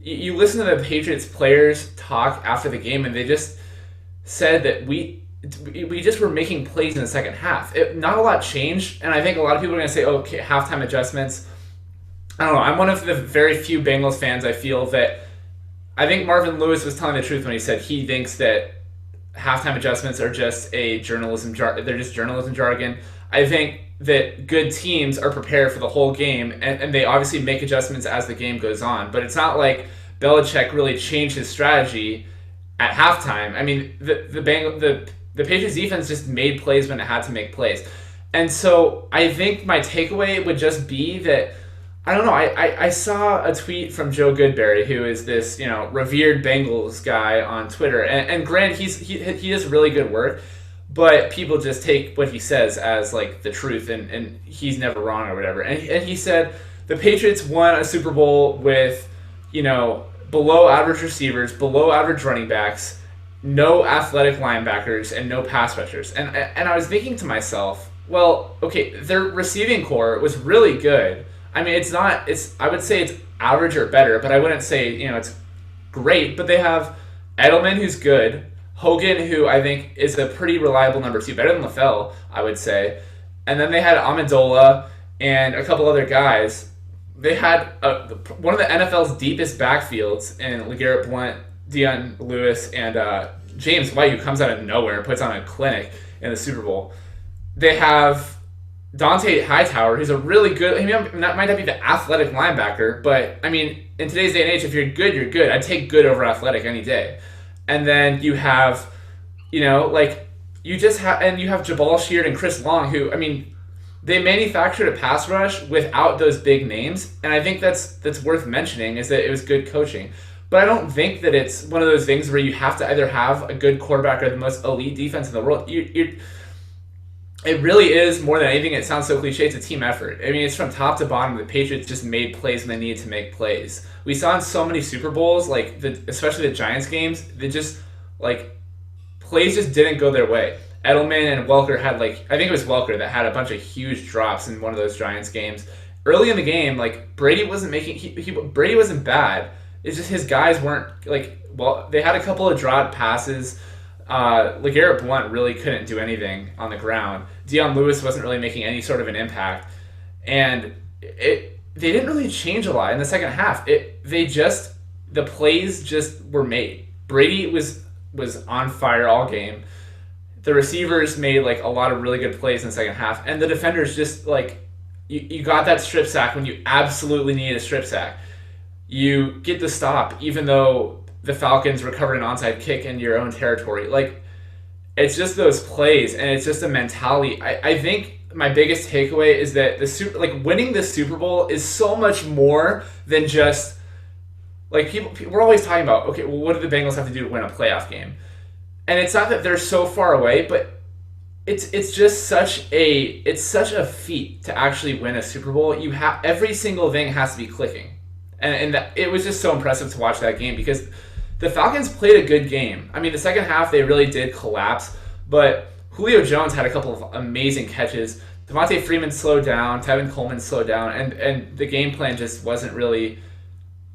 you listen to the Patriots players talk after the game, and they just said that we just were making plays in the second half. Not a lot changed, and I think a lot of people are going to say, okay, halftime adjustments. I don't know. I'm one of the very few Bengals fans I feel that I think Marvin Lewis was telling the truth when he said he thinks that halftime adjustments are just they're just journalism jargon. I think that good teams are prepared for the whole game, and they obviously make adjustments as the game goes on. But it's not like Belichick really changed his strategy at halftime. I mean, the Patriots defense just made plays when it had to make plays. And so I think my takeaway would just be that, I don't know, I saw a tweet from Joe Goodberry, who is this, revered Bengals guy on Twitter. And granted, he does really good work, but people just take what he says as like the truth, and he's never wrong or whatever. And he said the Patriots won a Super Bowl with, below average receivers, below average running backs, no athletic linebackers, and no pass rushers. And I was thinking to myself, well, okay, their receiving core was really good. I mean, I would say it's average or better, but I wouldn't say, it's great. But they have Edelman, who's good. Hogan, who I think is a pretty reliable number 2, better than LaFell, I would say. And then they had Amendola and a couple other guys. They had one of the NFL's deepest backfields in LeGarrette Blount, Dion Lewis, and James White, who comes out of nowhere and puts on a clinic in the Super Bowl. They have Dante Hightower, who's a really good. That might not be the athletic linebacker, but I mean, in today's day and age, if you're good, you're good. I'd take good over athletic any day. And then you have, you have Jabal Sheard and Chris Long, who, I mean, they manufactured a pass rush without those big names, and I think that's worth mentioning is that it was good coaching. But I don't think that it's one of those things where you have to either have a good quarterback or the most elite defense in the world. It really is, more than anything, it sounds so cliche, it's a team effort. I mean, it's from top to bottom. The Patriots just made plays when they needed to make plays. We saw in so many Super Bowls, especially the Giants games, plays just didn't go their way. Edelman and Welker had, I think it was Welker that had a bunch of huge drops in one of those Giants games. Early in the game, Brady wasn't Brady wasn't bad. It's just his guys weren't, they had a couple of dropped passes. LeGarrette Blount really couldn't do anything on the ground. Dion Lewis wasn't really making any sort of an impact. And they didn't really change a lot in the second half. The plays just were made. Brady was on fire all game. The receivers made a lot of really good plays in the second half, and the defenders just you got that strip sack when you absolutely needed a strip sack. You get the stop even though the Falcons recovered an onside kick in your own territory. It's just those plays, and it's just a mentality. I think my biggest takeaway is that winning the Super Bowl is so much more than just people. We're always talking about, okay, well, what do the Bengals have to do to win a playoff game? And it's not that they're so far away, but it's just such a feat to actually win a Super Bowl. You have every single thing has to be clicking, and it was just so impressive to watch that game because the Falcons played a good game. I mean, the second half they really did collapse, but Julio Jones had a couple of amazing catches. Devontae Freeman slowed down, Tevin Coleman slowed down, and the game plan just wasn't really.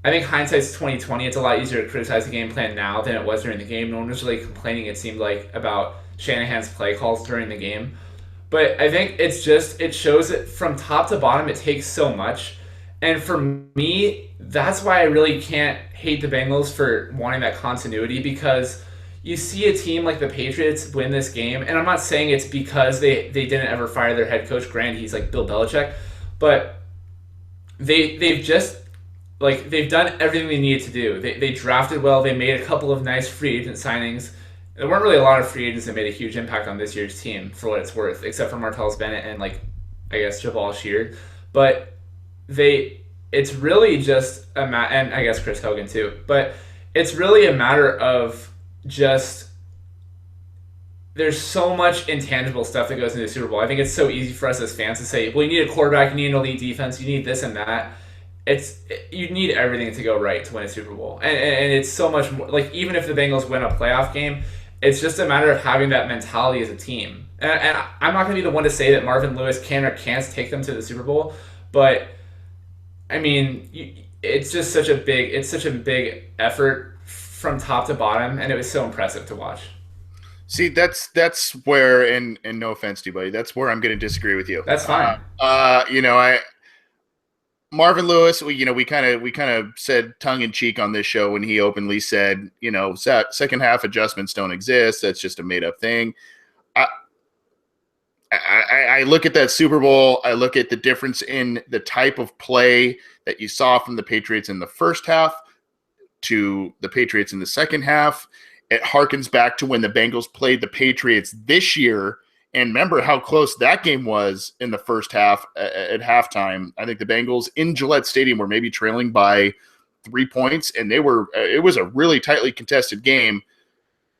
I think hindsight's 20/20. It's a lot easier to criticize the game plan now than it was during the game. No one was really complaining, it seemed like, about Shanahan's play calls during the game. But I think it shows that from top to bottom it takes so much. And for me, that's why I really can't hate the Bengals for wanting that continuity, because you see a team like the Patriots win this game, and I'm not saying it's because they didn't ever fire their head coach. Granted, he's like Bill Belichick, but they've just they've done everything they needed to do. They drafted well. They made a couple of nice free agent signings. There weren't really a lot of free agents that made a huge impact on this year's team, for what it's worth, except for Martellus Bennett and I guess Jabal Sheard. But it's really just and I guess Chris Hogan too. But it's really a matter of just there's so much intangible stuff that goes into the Super Bowl. I think it's so easy for us as fans to say, well, you need a quarterback, you need an elite defense, you need this and that. You need everything to go right to win a Super Bowl, and it's so much more. Even if the Bengals win a playoff game, it's just a matter of having that mentality as a team. And I'm not going to be the one to say that Marvin Lewis can or can't take them to the Super Bowl, but I mean, it's just such a big effort from top to bottom, and it was so impressive to watch. See, that's where, and no offense to you, buddy, that's where I'm going to disagree with you. That's fine. Marvin Lewis, we kind of said tongue in cheek on this show when he openly said, second half adjustments don't exist. That's just a made up thing. I look at that Super Bowl. I look at the difference in the type of play that you saw from the Patriots in the first half to the Patriots in the second half. It harkens back to when the Bengals played the Patriots this year. And remember how close that game was in the first half at halftime. I think the Bengals in Gillette Stadium were maybe trailing by 3 points, and it was a really tightly contested game.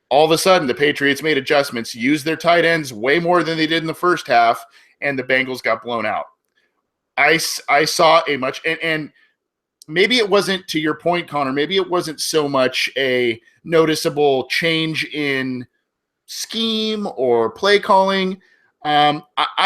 All of a sudden, the Patriots made adjustments, used their tight ends way more than they did in the first half, and the Bengals got blown out. I saw a much – and maybe it wasn't, to your point, Connor, maybe it wasn't so much a noticeable change in – scheme or play calling. I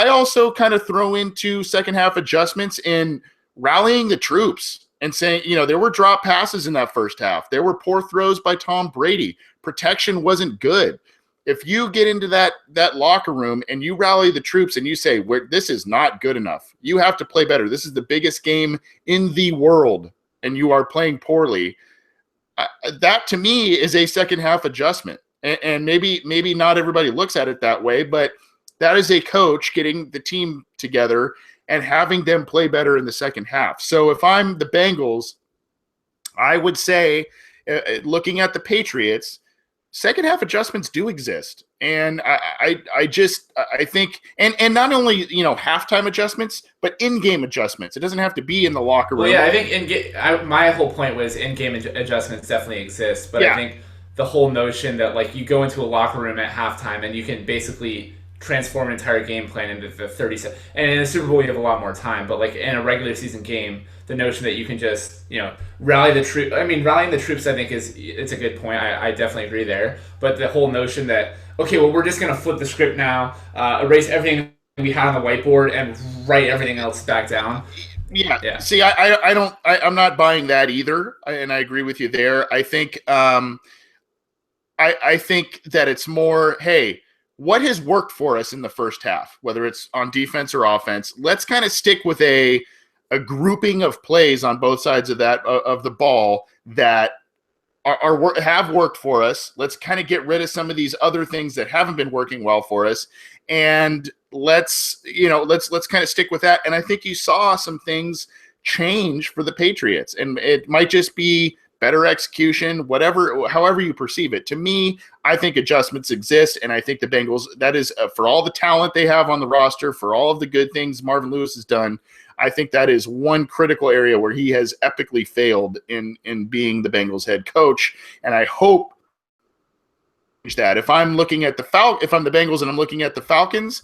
also kind of throw into second half adjustments in rallying the troops and saying, there were drop passes in that first half. There were poor throws by Tom Brady. Protection wasn't good. If you get into that locker room and you rally the troops and you say, this is not good enough, you have to play better. This is the biggest game in the world, and you are playing poorly. That to me is a second half adjustment. And maybe not everybody looks at it that way, but that is a coach getting the team together and having them play better in the second half. So if I'm the Bengals, I would say, looking at the Patriots, second half adjustments do exist. And I think, and not only, halftime adjustments, but in-game adjustments. It doesn't have to be in the locker room. Well, yeah, I think my whole point was in-game adjustments definitely exist, but yeah. I think the whole notion that, like, you go into a locker room at halftime and you can basically transform an entire game plan into the 30 seconds. And in the Super Bowl, you have a lot more time. But, like, in a regular season game, the notion that you can just, rally the troops. I mean, rallying the troops, I think, it's a good point. I definitely agree there. But the whole notion that, okay, well, we're just going to flip the script now, erase everything we had on the whiteboard, and write everything else back down. Yeah. See, I'm not buying that either, and I agree with you there. I think, I think that it's more, hey, what has worked for us in the first half, whether it's on defense or offense? Let's kind of stick with a grouping of plays on both sides of the ball that have worked for us. Let's kind of get rid of some of these other things that haven't been working well for us, and let's kind of stick with that. And I think you saw some things change for the Patriots, and it might just be better execution, however you perceive it. To me, I think adjustments exist, and I think the Bengals, that is for all the talent they have on the roster, for all of the good things Marvin Lewis has done, I think that is one critical area where he has epically failed in being the Bengals head coach. And I hope that if I'm looking at if I'm the Bengals and I'm looking at the Falcons,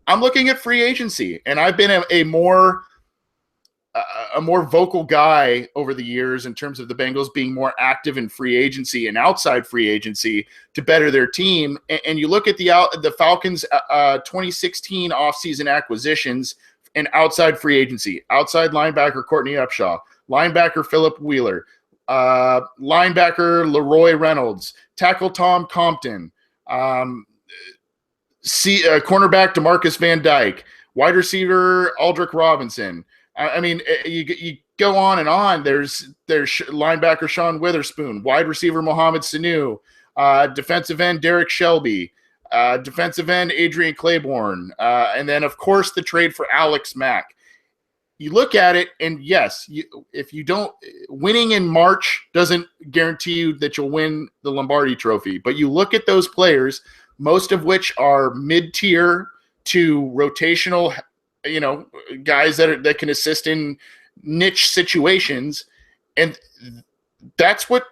I'm looking at free agency. And I've been a more vocal guy over the years in terms of the Bengals being more active in free agency and outside free agency to better their team. And you look at the Falcons 2016 offseason acquisitions and outside free agency: outside linebacker Courtney Upshaw, linebacker Philip Wheeler, linebacker Leroy Reynolds, tackle Tom Compton, cornerback DeMarcus Van Dyke, wide receiver Aldrick Robinson. I mean, you go on and on. There's linebacker Sean Witherspoon, wide receiver Mohamed Sanu, defensive end Derek Shelby, defensive end Adrian Claiborne, and then, of course, the trade for Alex Mack. You look at it, and yes, if you don't – winning in March doesn't guarantee you that you'll win the Lombardi Trophy. But you look at those players, most of which are mid-tier to rotational – guys that can assist in niche situations, and that's what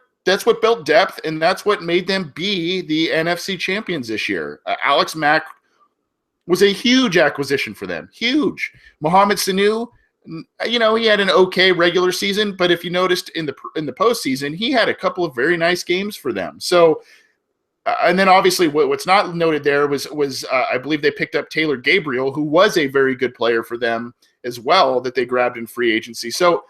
built depth, and that's what made them be the NFC champions this year. Alex Mack was a huge acquisition for them, huge. Mohamed Sanu, he had an okay regular season, but if you noticed in the postseason, he had a couple of very nice games for them. So. And then obviously what's not noted there was I believe they picked up Taylor Gabriel, who was a very good player for them as well, that they grabbed in free agency. So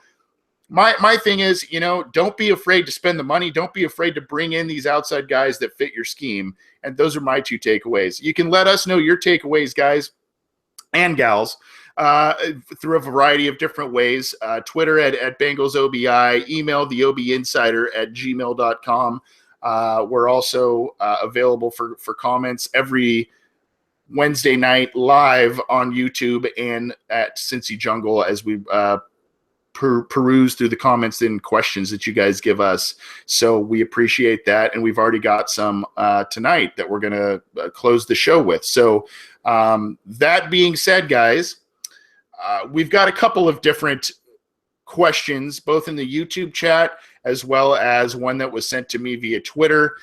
my thing is, don't be afraid to spend the money. Don't be afraid to bring in these outside guys that fit your scheme. And those are my two takeaways. You can let us know your takeaways, guys and gals, through a variety of different ways. Twitter at BengalsOBI, email theobinsider@gmail.com. We're also available for comments every Wednesday night live on YouTube and at Cincy Jungle as we peruse through the comments and questions that you guys give us. So we appreciate that. And we've already got some tonight that we're going to close the show with. So that being said, guys, we've got a couple of different questions, both in the YouTube chat as well as one that was sent to me via Twitter.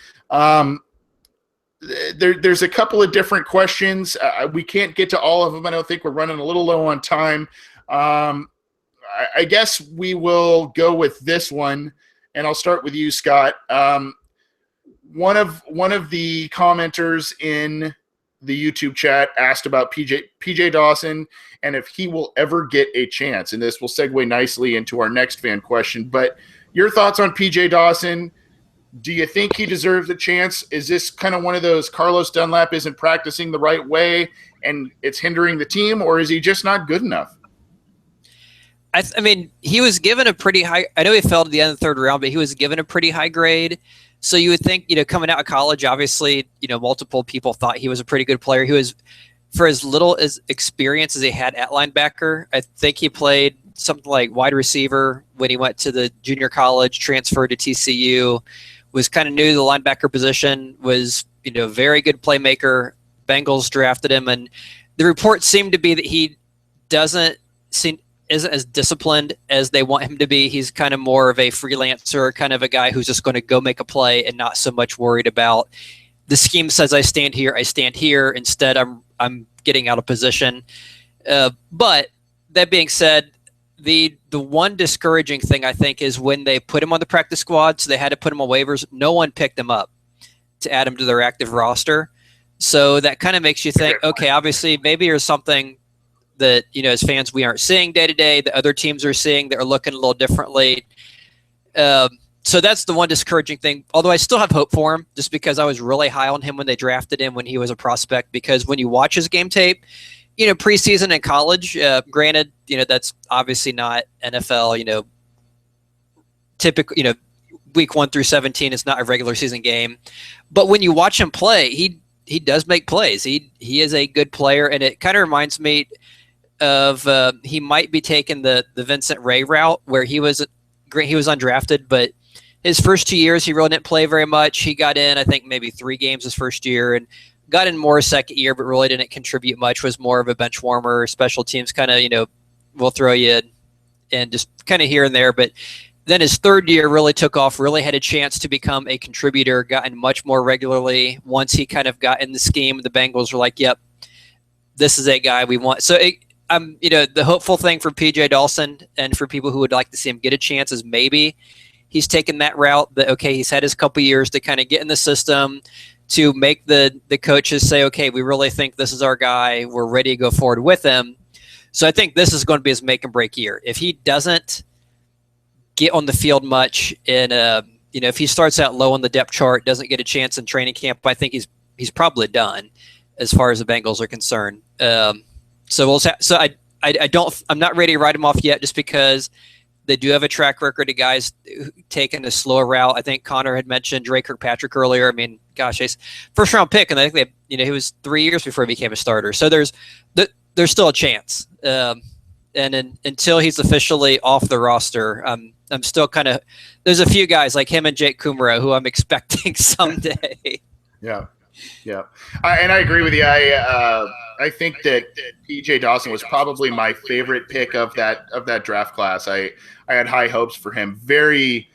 There's a couple of different questions. We can't get to all of them. I don't think we're running a little low on time. I guess we will go with this one, and I'll start with you, Scott. One of the commenters in the YouTube chat asked about PJ Dawson and if he will ever get a chance. And this will segue nicely into our next fan question. But your thoughts on PJ Dawson? Do you think he deserves a chance? Is this kind of one of those Carlos Dunlap isn't practicing the right way and it's hindering the team, or is he just not good enough? I mean, he was given a pretty high – I know he fell to the end of the third round, but he was given a pretty high grade. So you would think, coming out of college, obviously, multiple people thought he was a pretty good player. He was, for as little as experience as he had at linebacker, I think he played something like wide receiver when he went to the junior college, transferred to TCU, was kind of new to the linebacker position, was, very good playmaker. Bengals drafted him, and the report seemed to be that he isn't as disciplined as they want him to be. He's kind of more of a freelancer, kind of a guy who's just going to go make a play and not so much worried about the scheme says I stand here. Instead, I'm getting out of position. But that being said, the one discouraging thing I think is when they put him on the practice squad, so they had to put him on waivers. No one picked him up to add him to their active roster. So that kind of makes you think, okay, obviously maybe there's something that, as fans, we aren't seeing day to day, that other teams are seeing that are looking a little differently. So that's the one discouraging thing, although I still have hope for him just because I was really high on him when they drafted him when he was a prospect, because when you watch his game tape, preseason in college, granted, that's obviously not NFL, typical, week 1 through 17 is not a regular season game. But when you watch him play, he does make plays. He is a good player, and it kind of reminds me of he might be taking the Vincent Ray route where he was undrafted, but his first 2 years he really didn't play very much. He got in, I think, maybe 3 games his first year, and got in more second year, but really didn't contribute much. Was more of a bench warmer, special teams kind of, will throw you in and just kind of here and there. But then his third year really took off, really had a chance to become a contributor, gotten much more regularly. Once he kind of got in the scheme, the Bengals were like, yep, this is a guy we want. So the hopeful thing for PJ Dawson and for people who would like to see him get a chance is maybe he's taken that route that, okay, he's had his couple years to kind of get in the system, to make the coaches say, okay, we really think this is our guy. We're ready to go forward with him. So I think this is going to be his make and break year. If he doesn't get on the field much, and if he starts out low on the depth chart, doesn't get a chance in training camp, I think he's probably done as far as the Bengals are concerned. I'm not ready to write him off yet, just because they do have a track record of guys taking a slower route. I think Connor had mentioned Dre Kirkpatrick earlier. I mean, gosh, he's first round pick, and I think he was 3 years before he became a starter. So there's still a chance. Until he's officially off the roster, I'm still kind of, there's a few guys like him and Jake Kumara who I'm expecting someday. Yeah. And I agree with you. I think that PJ Dawson was probably my favorite pick of that draft class. I had high hopes for him. Very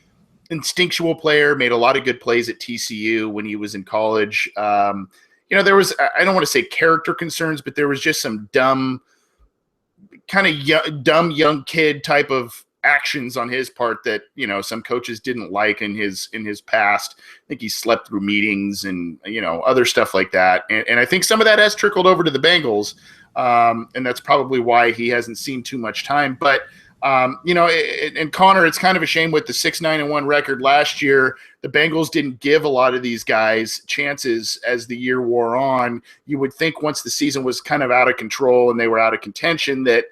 instinctual player, made a lot of good plays at TCU when he was in college. There was, I don't want to say character concerns, but there was just some dumb young kid type of actions on his part that, some coaches didn't like in his past. I think he slept through meetings and, other stuff like that. And I think some of that has trickled over to the Bengals. And that's probably why he hasn't seen too much time. But, and Connor, it's kind of a shame with the 6-9-1 record last year. The Bengals didn't give a lot of these guys chances as the year wore on. You would think once the season was kind of out of control and they were out of contention that,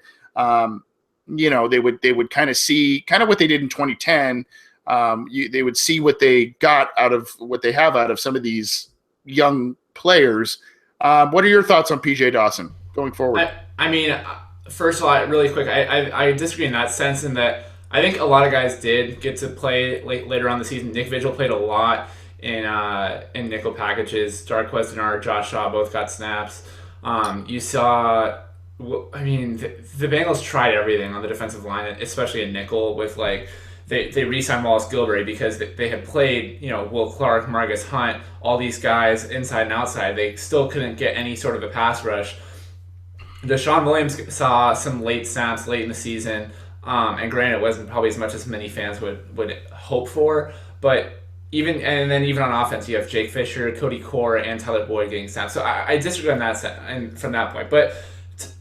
they would kind of see kind of what they did in 2010. They would see what they got out of what they have out of some of these young players. What are your thoughts on PJ Dawson going forward? I mean, first of all, really quick, I disagree in that sense, in that I think a lot of guys did get to play later on the season. Nick Vigil played a lot in nickel packages. Darquez and Josh Shaw both got snaps. You saw, I mean, the Bengals tried everything on the defensive line, especially in nickel, with they re-signed Wallace Gilberry because they had played, Will Clark, Marcus Hunt, all these guys inside and outside. They still couldn't get any sort of a pass rush. Deshaun Williams saw some late snaps late in the season, and granted, it wasn't probably as much as many fans would hope for, but and then even on offense, you have Jake Fisher, Cody Core, and Tyler Boyd getting snaps. So I disagree on that and from that point. But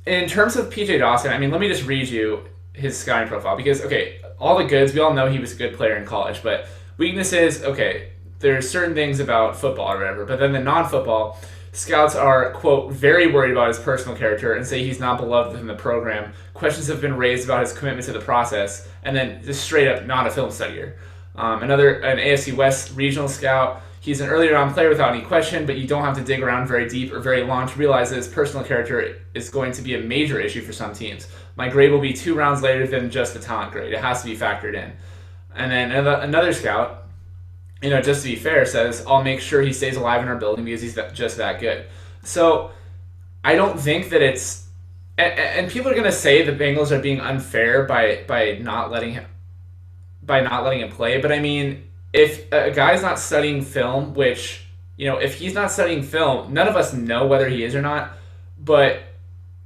in terms of PJ Dawson, I mean, let me just read you his scouting profile because okay, all the goods we all know he was a good player in college, but weaknesses, okay, there's certain things about football or whatever, but then the non-football scouts are, quote, very worried about his personal character and say he's not beloved within the program. Questions have been raised about his commitment to the process, and then just straight up not a film studier. An AFC West regional scout. He's an early round player without any question, but you don't have to dig around very deep or very long to realize that his personal character is going to be a major issue for some teams. My grade will be 2 rounds later than just the talent grade. It has to be factored in. And then another scout, just to be fair, says, I'll make sure he stays alive in our building because he's just that good. So I don't think that it's... And people are going to say the Bengals are being unfair by not letting him play. But I mean, if a guy's not studying film, which, if he's not studying film, none of us know whether he is or not. But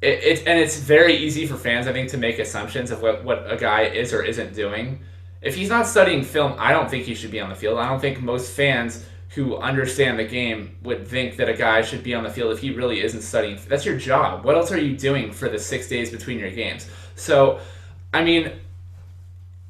it's very easy for fans, I think, to make assumptions of what a guy is or isn't doing. If he's not studying film, I don't think he should be on the field. I don't think most fans who understand the game would think that a guy should be on the field if he really isn't studying. That's your job. What else are you doing for the 6 days between your games? So, I mean,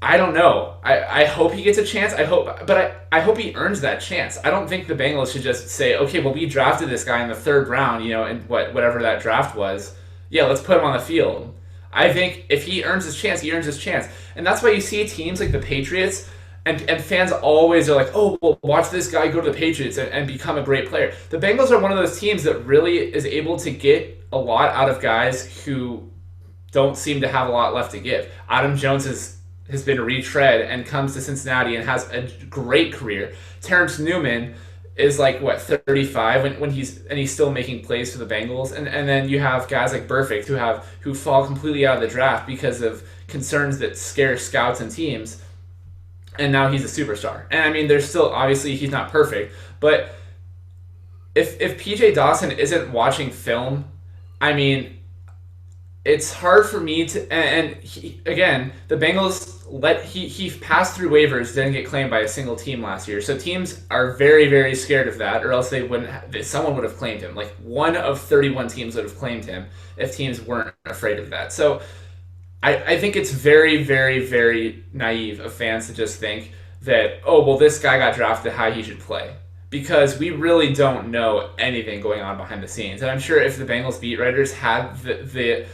I don't know. I hope he gets a chance. I hope he earns that chance. I don't think the Bengals should just say, okay, well, we drafted this guy in the 3rd round, and whatever that draft was. Yeah, let's put him on the field. I think if he earns his chance, he earns his chance. And that's why you see teams like the Patriots, and fans always are like, oh, well, watch this guy go to the Patriots and become a great player. The Bengals are one of those teams that really is able to get a lot out of guys who don't seem to have a lot left to give. Adam Jones has been retread and comes to Cincinnati and has a great career. Terrence Newman is like 35 when he's still making plays for the Bengals, and then you have guys like Burfict who fall completely out of the draft because of concerns that scare scouts and teams, and now he's a superstar. And I mean, there's still, obviously he's not perfect, but if PJ Dawson isn't watching film, I mean, it's hard for me to, and again, the Bengals he passed through waivers, didn't get claimed by a single team last year. So teams are very, very scared of that, or else someone would have claimed him. Like 1 of 31 teams would have claimed him if teams weren't afraid of that. So I think it's very, very, very naive of fans to just think that, oh, well, this guy got drafted, how he should play. Because we really don't know anything going on behind the scenes. And I'm sure if the Bengals beat writers had the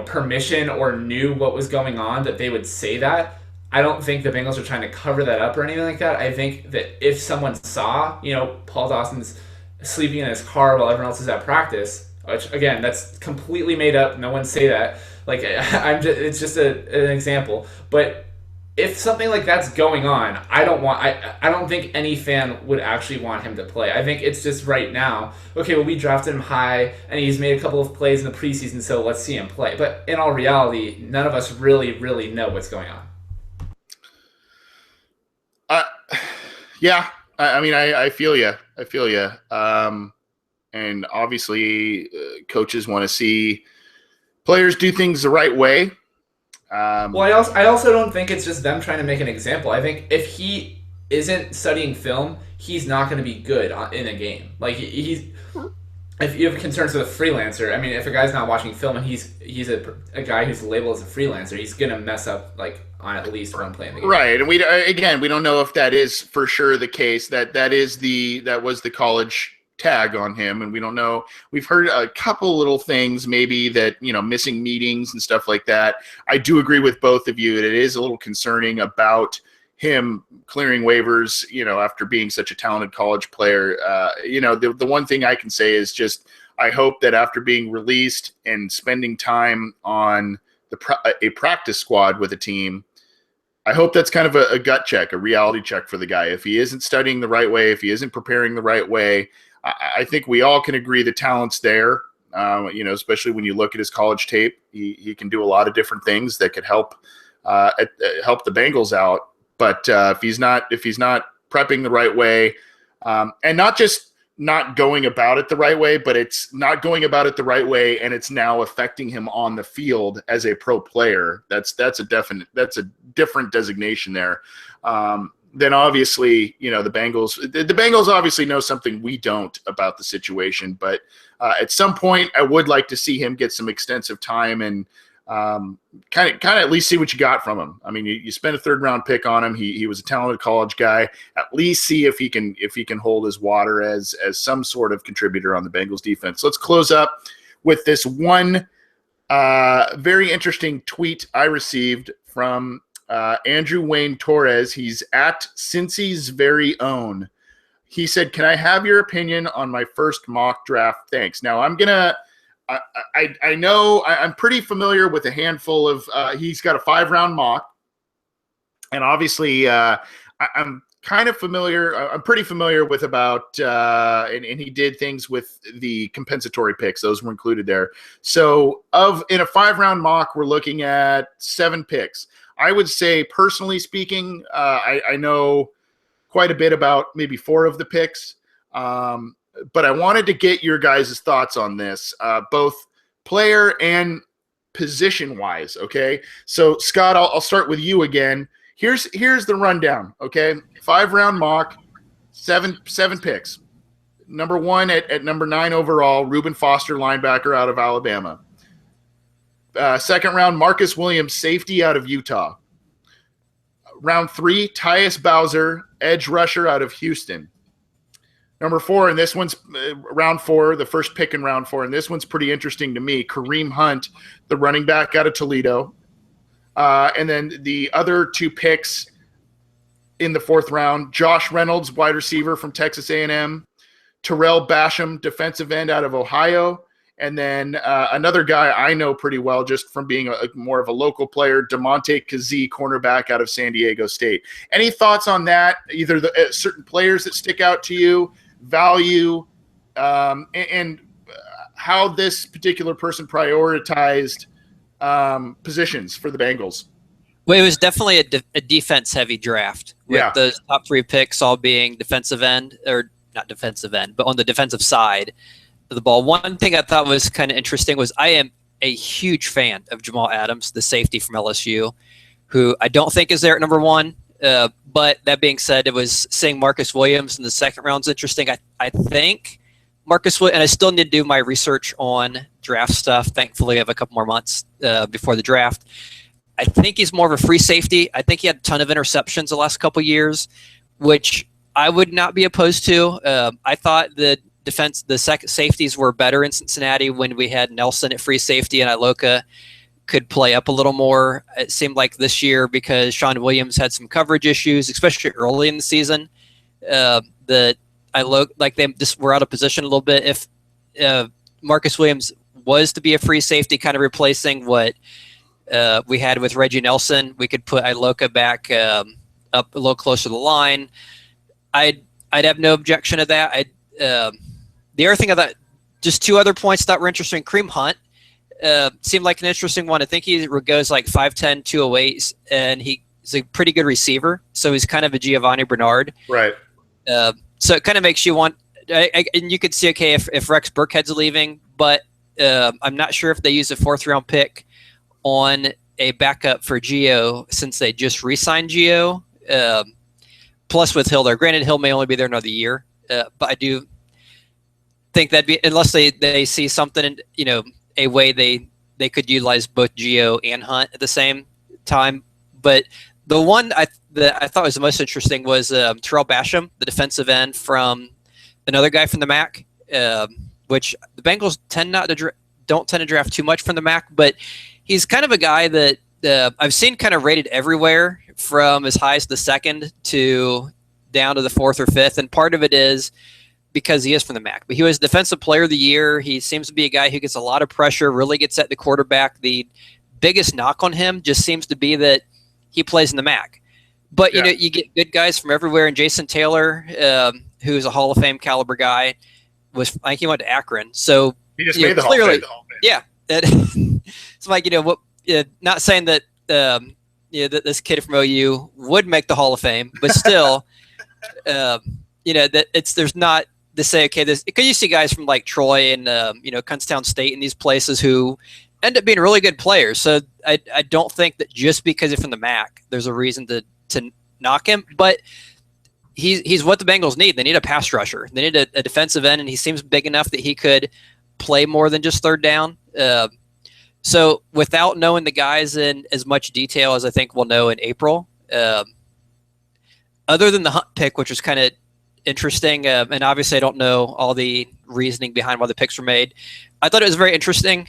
permission or knew what was going on, that they would say that. I don't think the Bengals are trying to cover that up or anything like that. I think that if someone saw, Paul Dawson's sleeping in his car while everyone else is at practice, which again, that's completely made up. No one say that. Like it's just an example. But if something like that's going on, I don't think any fan would actually want him to play. I think it's just right now, okay, well, we drafted him high and he's made a couple of plays in the preseason, so let's see him play. But in all reality, none of us really, really know what's going on. Yeah, I mean, I feel you. And obviously, coaches want to see players do things the right way. Well, I also don't think it's just them trying to make an example. I think if he isn't studying film, he's not going to be good in a game. Like if you have concerns with a freelancer, I mean, if a guy's not watching film and he's a guy who's labeled as a freelancer, he's going to mess up like on at least one play in the game. Right, and we don't know if that is for sure the case. That was the college tag on him, and we don't know. We've heard a couple little things, maybe that missing meetings and stuff like that. I do agree with both of you. It is a little concerning about him clearing waivers, after being such a talented college player. The one thing I can say is just I hope that after being released and spending time on a practice squad with a team, I hope that's kind of a gut check, a reality check for the guy. If he isn't studying the right way, if he isn't preparing the right way, I think we all can agree the talent's there. Especially when you look at his college tape, he can do a lot of different things that could help the Bengals out. But if he's not prepping the right way, and not just not going about it the right way, but it's not going about it the right way, and it's now affecting him on the field as a pro player. That's a different designation there. then obviously, the Bengals obviously know something we don't about the situation. But at some point, I would like to see him get some extensive time and kind of at least see what you got from him. I mean, you spent a 3rd-round pick on him. He was a talented college guy. At least see if he can hold his water as some sort of contributor on the Bengals defense. Let's close up with this one very interesting tweet I received from Andrew Wayne Torres. He's at Cincy's very own. He said, "Can I have your opinion on my first mock draft? Thanks." Now I know I'm pretty familiar with a handful of. He's got a 5-round mock, and obviously I'm kind of familiar. I'm pretty familiar with about, and he did things with the compensatory picks; those were included there. So, in a 5-round mock, we're looking at 7 picks. I would say, personally speaking, I know quite a bit about maybe 4 of the picks. But I wanted to get your guys' thoughts on this, both player and position-wise, okay? So, Scott, I'll start with you again. Here's the rundown, okay? 5-round mock, 7 picks. Number 1 at number 9 overall, Reuben Foster, linebacker out of Alabama. 2nd round, Marcus Williams, safety out of Utah. Round 3, Tyus Bowser, edge rusher out of Houston. Number 4, and this one's round 4, the first pick in round 4, and this one's pretty interesting to me. Kareem Hunt, the running back out of Toledo. And then the other 2 picks in the 4th round, Josh Reynolds, wide receiver from Texas A&M. Terrell Basham, defensive end out of Ohio. And then another guy I know pretty well just from being more of a local player, DeMonte Kazee, cornerback out of San Diego State. Any thoughts on that? Either the certain players that stick out to you, value, and how this particular person prioritized positions for the Bengals? Well, it was definitely a defense-heavy draft with the top 3 picks all being defensive end, or not defensive end, but on the defensive side of the ball. One thing I thought was kind of interesting was I am a huge fan of Jamal Adams, the safety from LSU, who I don't think is there at number 1. But that being said, it was seeing Marcus Williams in the 2nd round is interesting. I think Marcus Williams, and I still need to do my research on draft stuff. Thankfully, I have a couple more months before the draft. I think he's more of a free safety. I think he had a ton of interceptions the last couple years, which I would not be opposed to. I thought the second safeties were better in Cincinnati when we had Nelson at free safety and Iloka could play up a little more. It seemed like this year, because Sean Williams had some coverage issues, especially early in the season, they just were out of position a little bit. If Marcus Williams was to be a free safety, kind of replacing what we had with Reggie Nelson, we could put Iloka back up a little closer to the line. I'd have no objection to that. The other thing I thought, just 2 other points that were interesting. Kareem Hunt seemed like an interesting one. I think he goes like 5'10", 208, and he's a pretty good receiver. So he's kind of a Giovanni Bernard. Right. So it kind of makes you want and you could see, okay, if Rex Burkhead's leaving, but I'm not sure if they use a 4th-round pick on a backup for Gio since they just re-signed Gio. Plus with Hill there. Granted, Hill may only be there another year, but I do think that'd be, unless they see something in, a way they could utilize both Gio and Hunt at the same time. But the one I thought was the most interesting was Terrell Basham, the defensive end from another guy from the MAC, which the Bengals don't tend to draft too much from the MAC, but he's kind of a guy that I've seen kind of rated everywhere from as high as the 2nd to down to the 4th or 5th. And part of it is because he is from the MAC, but he was Defensive Player of the Year. He seems to be a guy who gets a lot of pressure, really gets at the quarterback. The biggest knock on him just seems to be that he plays in the MAC. But, you get good guys from everywhere. And Jason Taylor, who's a Hall of Fame caliber guy, I think he went to Akron. So he just made the Hall of Fame. Yeah. It's like, not saying that, that this kid from OU would make the Hall of Fame, but still, that there's not to say, okay, because you see guys from like Troy and, Kutztown State and these places who end up being really good players. So I don't think that just because they're from the MAC, there's a reason to knock him, but he's what the Bengals need. They need a pass rusher. They need a defensive end, and he seems big enough that he could play more than just third down. So without knowing the guys in as much detail as I think we'll know in April, other than the Hunt pick, which was kind of interesting, and obviously I don't know all the reasoning behind why the picks were made, I thought it was very interesting.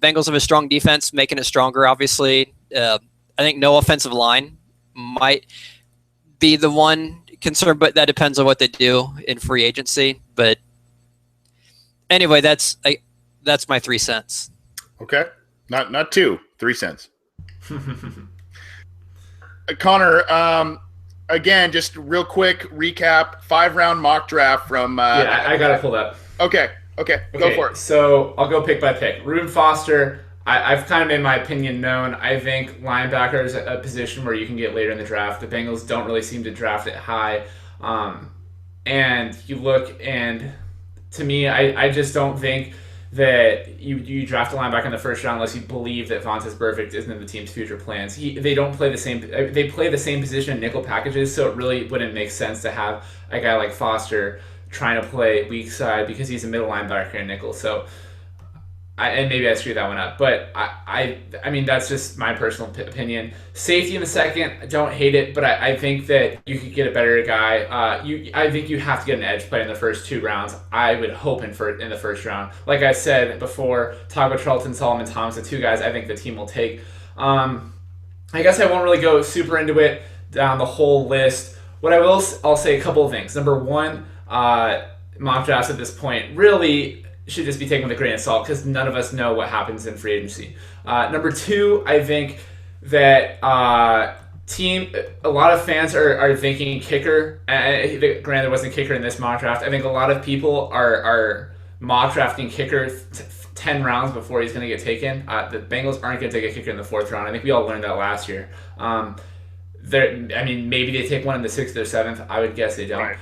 Bengals have a strong defense, making it stronger, obviously. I think no offensive line might be the one concern, but that depends on what they do in free agency. But anyway, that's my 3 cents. Okay. Not 2, 3 cents. Connor, again, just real quick recap, 5-round mock draft from I got it pulled up. Okay, go for it. So I'll go pick by pick. Reuben Foster, I've kind of made my opinion known. I think linebacker is a position where you can get later in the draft. The Bengals don't really seem to draft it high. And you look, and to me, I just don't think that you draft a linebacker in the first round unless you believe that Vontaze Burfict isn't in the team's future plans. They don't play the same. They play the same position in nickel packages, so it really wouldn't make sense to have a guy like Foster trying to play weak side because he's a middle linebacker in nickel. So, and maybe I screwed that one up, but I mean that's just my personal opinion. Safety in the second, I don't hate it, but I think that you could get a better guy. I think you have to get an edge play in the first 2 rounds. I would hope in the first round. Like I said before, Taco Charlton, Solomon Thomas, the 2 guys I think the team will take. I guess I won't really go super into it down the whole list. What I'll say a couple of things. Number 1, mock drafts at this point really should just be taken with a grain of salt because none of us know what happens in free agency. Number 2, I think that a lot of fans are thinking kicker. Granted, there wasn't a kicker in this mock draft. I think a lot of people are mock drafting kicker 10 rounds before he's going to get taken. The Bengals aren't going to take a kicker in the 4th round. I think we all learned that last year. Maybe they take one in the 6th or 7th. I would guess they don't. Right.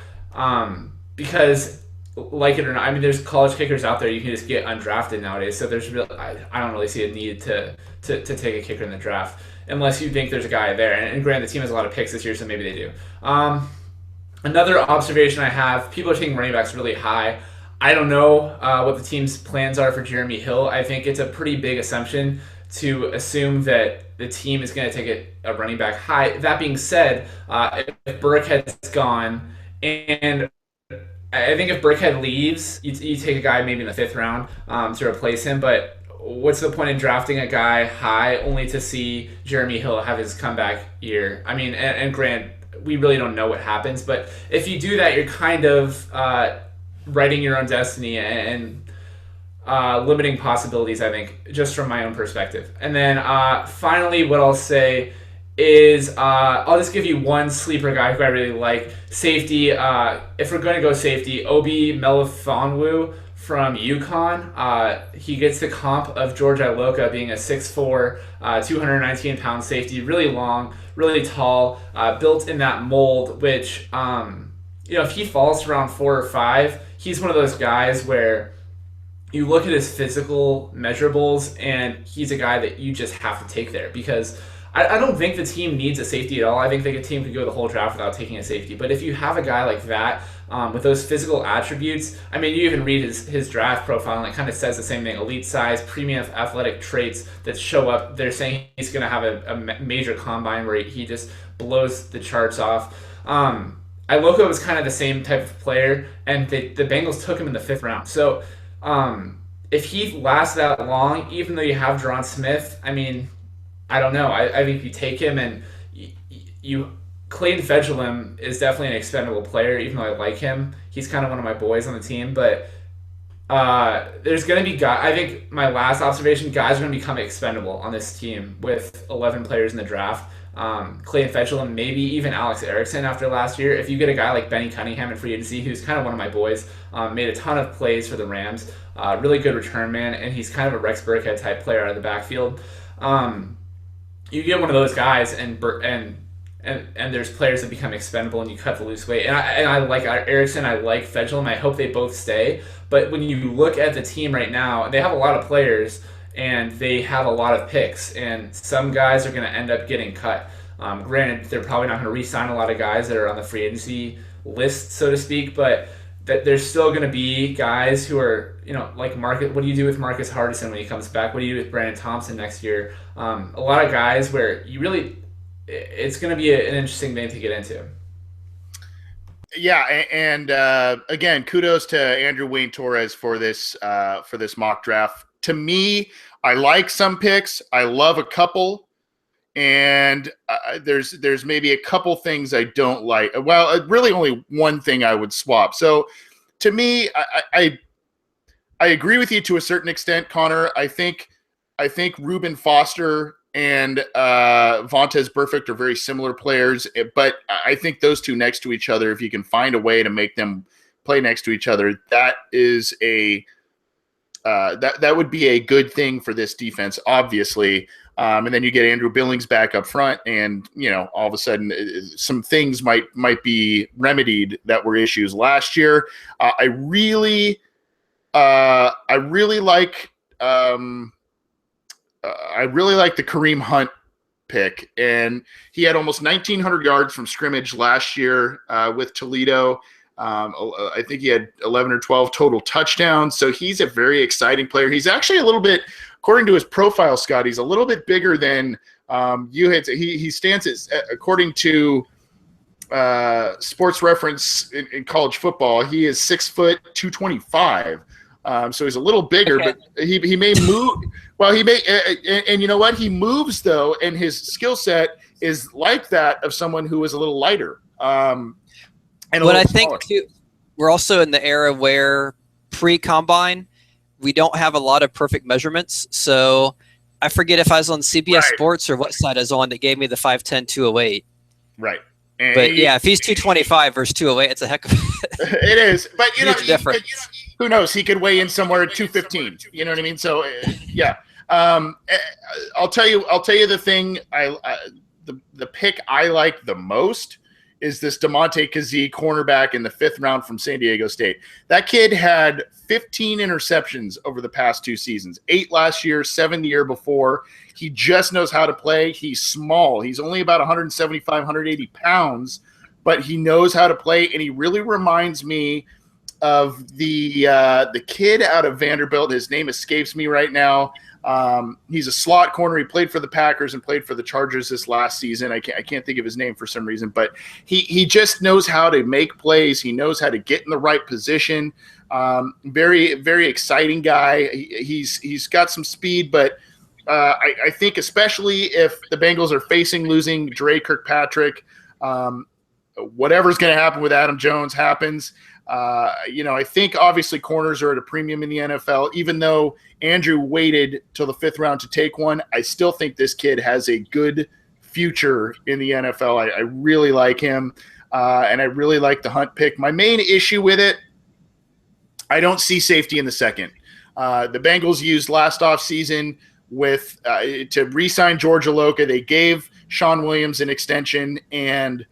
Because, like it or not, there's college kickers out there you can just get undrafted nowadays. So I don't really see a need to take a kicker in the draft unless you think there's a guy there. And granted, the team has a lot of picks this year, so maybe they do. Another observation I have: people are taking running backs really high. I don't know what the team's plans are for Jeremy Hill. I think it's a pretty big assumption to assume that the team is going to take a running back high. That being said, if Burkhead's gone, and I think if Burkhead leaves, you take a guy maybe in the 5th round to replace him. But what's the point in drafting a guy high only to see Jeremy Hill have his comeback year? And Grant, we really don't know what happens. But if you do that, you're kind of writing your own destiny and limiting possibilities, I think, just from my own perspective. And then finally, what I'll say is I'll just give you one sleeper guy who I really like. Safety, if we're going to go safety, Obi Melifonwu from UConn. He gets the comp of George Iloka being a 6'4", 219-pound safety, really long, really tall, built in that mold, which, if he falls to round 4 or 5, he's one of those guys where you look at his physical measurables and he's a guy that you just have to take there because I don't think the team needs a safety at all. I think the team could go the whole draft without taking a safety. But if you have a guy like that with those physical attributes, you even read his draft profile and it kind of says the same thing. Elite size, premium athletic traits that show up. They're saying he's going to have a major combine where he just blows the charts off. Iloka was kind of the same type of player, and the Bengals took him in the 5th round. So if he lasts that long, even though you have Deron Smith, I don't know. I think you take him and Clayton Fedulum is definitely an expendable player, even though I like him. He's kind of one of my boys on the team. But there's going to be guys. I think my last observation, guys are going to become expendable on this team with 11 players in the draft. Clayton Fedulum, maybe even Alex Erickson after last year. If you get a guy like Benny Cunningham in free agency, who's kind of one of my boys, made a ton of plays for the Rams, really good return man, and he's kind of a Rex Burkhead type player out of the backfield. You get one of those guys, and there's players that become expendable, and you cut the loose weight. And I like Erickson, I like Fedulum. I hope they both stay. But when you look at the team right now, they have a lot of players, and they have a lot of picks, and some guys are going to end up getting cut. Granted, they're probably not going to re-sign a lot of guys that are on the free agency list, so to speak, but that there's still going to be guys who are, like Marcus. What do you do with Marcus Hardison when he comes back? What do you do with Brandon Thompson next year? A lot of guys where it's going to be an interesting thing to get into. Yeah, and again, kudos to Andrew Wayne Torres for this mock draft. To me, I like some picks. I love a couple, and there's maybe a couple things I don't like. Well, really only one thing I would swap. So, to me, I agree with you to a certain extent, Connor. I think Reuben Foster and Vontaze Burfict are very similar players, but I think those two next to each other, if you can find a way to make them play next to each other, that is that would be a good thing for this defense, obviously. And then you get Andrew Billings back up front, and all of a sudden some things might be remedied that were issues last year. I really like. I really like the Kareem Hunt pick, and he had almost 1,900 yards from scrimmage last year with Toledo. I think he had 11 or 12 total touchdowns, so he's a very exciting player. He's actually a little bit, according to his profile, Scott, he's a little bit bigger than you had. He stands as, according to Sports Reference in college football, he is 6 foot 225. So he's a little bigger, okay. But he may move. Well, he may, and you know what? He moves though, and his skill set is like that of someone who is a little lighter. And what I think too, we're also in the era where pre-combine, we don't have a lot of perfect measurements. So I forget if I was on CBS Sports or what side I was on that gave me the 5'10", 208. Right. But yeah, if he's 225 versus 208, it's a heck of it is. But difference. Who knows? He could weigh in somewhere at 215. You know what I mean? So yeah. I'll tell you the thing. The pick I like the most is this DeMonte Kazee cornerback in the 5th round from San Diego State. That kid had 15 interceptions over the past 2 seasons, 8 last year, 7 the year before. He just knows how to play. He's small. He's only about 175, 180 pounds, but he knows how to play, and he really reminds me of the kid out of Vanderbilt. His name escapes me right now. He's a slot corner. He played for the Packers and played for the Chargers this last season. I can't think of his name for some reason, but he just knows how to make plays. He knows how to get in the right position. Very, very exciting guy. He's got some speed, but I think especially if the Bengals are facing losing Dre Kirkpatrick, whatever's going to happen with Adam Jones happens. I think obviously corners are at a premium in the NFL. Even though Andrew waited till the 5th round to take one, I still think this kid has a good future in the NFL. I really like him, and I really like the Hunt pick. My main issue with it, I don't see safety in the second. The Bengals used last offseason to re-sign George Aloka. They gave Sean Williams an extension, and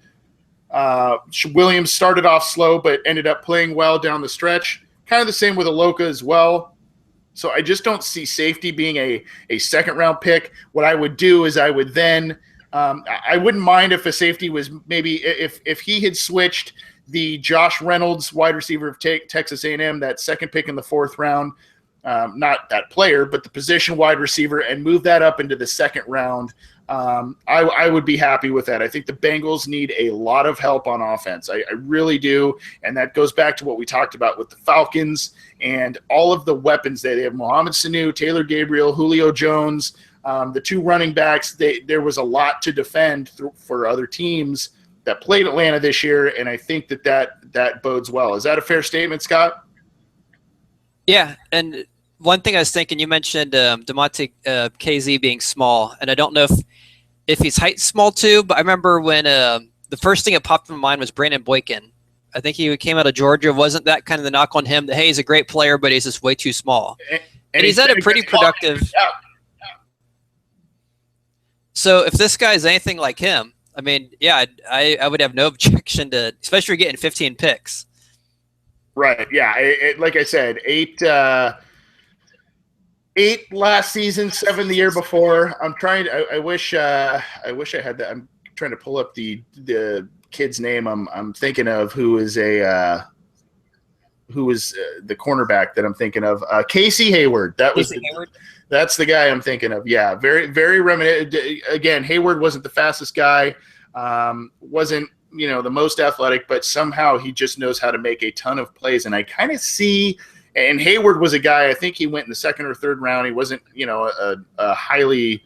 Williams started off slow but ended up playing well down the stretch. Kind of the same with Aloka as well. So I just don't see safety being a second-round pick. What I would do is I would then I wouldn't mind if a safety was maybe if he had switched the Josh Reynolds, wide receiver of Texas A&M, that second pick in the 4th round, not that player, but the position wide receiver, and move that up into the 2nd round. I would be happy with that. I think the Bengals need a lot of help on offense. I really do. And that goes back to what we talked about with the Falcons and all of the weapons they have. Mohamed Sanu, Taylor Gabriel, Julio Jones, the 2 running backs. There was a lot to defend for other teams that played Atlanta this year, and I think that bodes well. Is that a fair statement, Scott? Yeah, and one thing I was thinking, you mentioned DeMonte Kazee being small, and I don't know if he's height small too, but I remember when the first thing that popped in my mind was Brandon Boykin. I think he came out of Georgia. Wasn't that kind of the knock on him that, hey, he's a great player, but he's just way too small? And he's had a pretty productive. Yeah. So if this guy's anything like him, I mean, yeah, I would have no objection to, especially getting 15 picks. Right. Yeah. Like I said, 8 last season, 7 the year before. I wish I had that. I'm trying trying to pull up the kid's name. I'm thinking of who is the cornerback that I'm thinking of. Casey Hayward. That's the guy I'm thinking of. Yeah, very very reminiscent. Again, Hayward wasn't the fastest guy. Wasn't the most athletic, but somehow he just knows how to make a ton of plays. And I kind of see. And Hayward was a guy, I think he went in the second or third round. He wasn't, a highly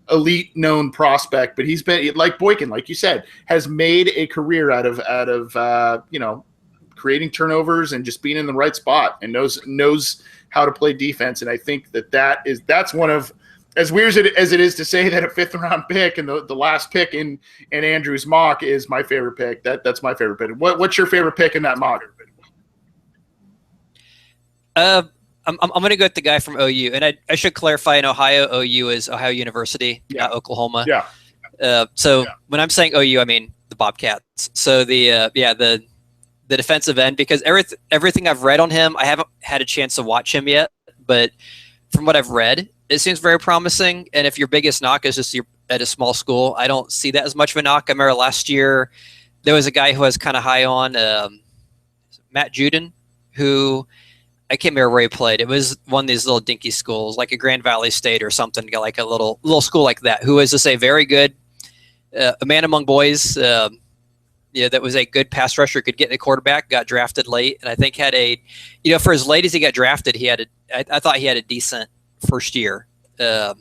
elite known prospect, but he's been, like Boykin, like you said, has made a career out of creating turnovers and just being in the right spot and knows how to play defense. And I think that's one of, as weird as it is to say that a 5th round pick and the last pick in Andrew's mock is my favorite pick. That's my favorite pick. What's your favorite pick in that mock? I'm going to go with the guy from OU, and I should clarify. In Ohio, OU is Ohio University, not Oklahoma. Yeah. When I'm saying OU, I mean the Bobcats. So the defensive end, because everything I've read on him, I haven't had a chance to watch him yet, but from what I've read, it seems very promising. And if your biggest knock is just you're at a small school, I don't see that as much of a knock. I remember last year there was a guy who was kind of high on Matt Juden, who. I can't remember where he played. It was one of these little dinky schools, like a Grand Valley State or something, like a little school like that, who is, to say, very good, a man among boys. That was a good pass rusher, could get the quarterback, got drafted late, and I think had for as late as he got drafted, I thought he had a decent first year. But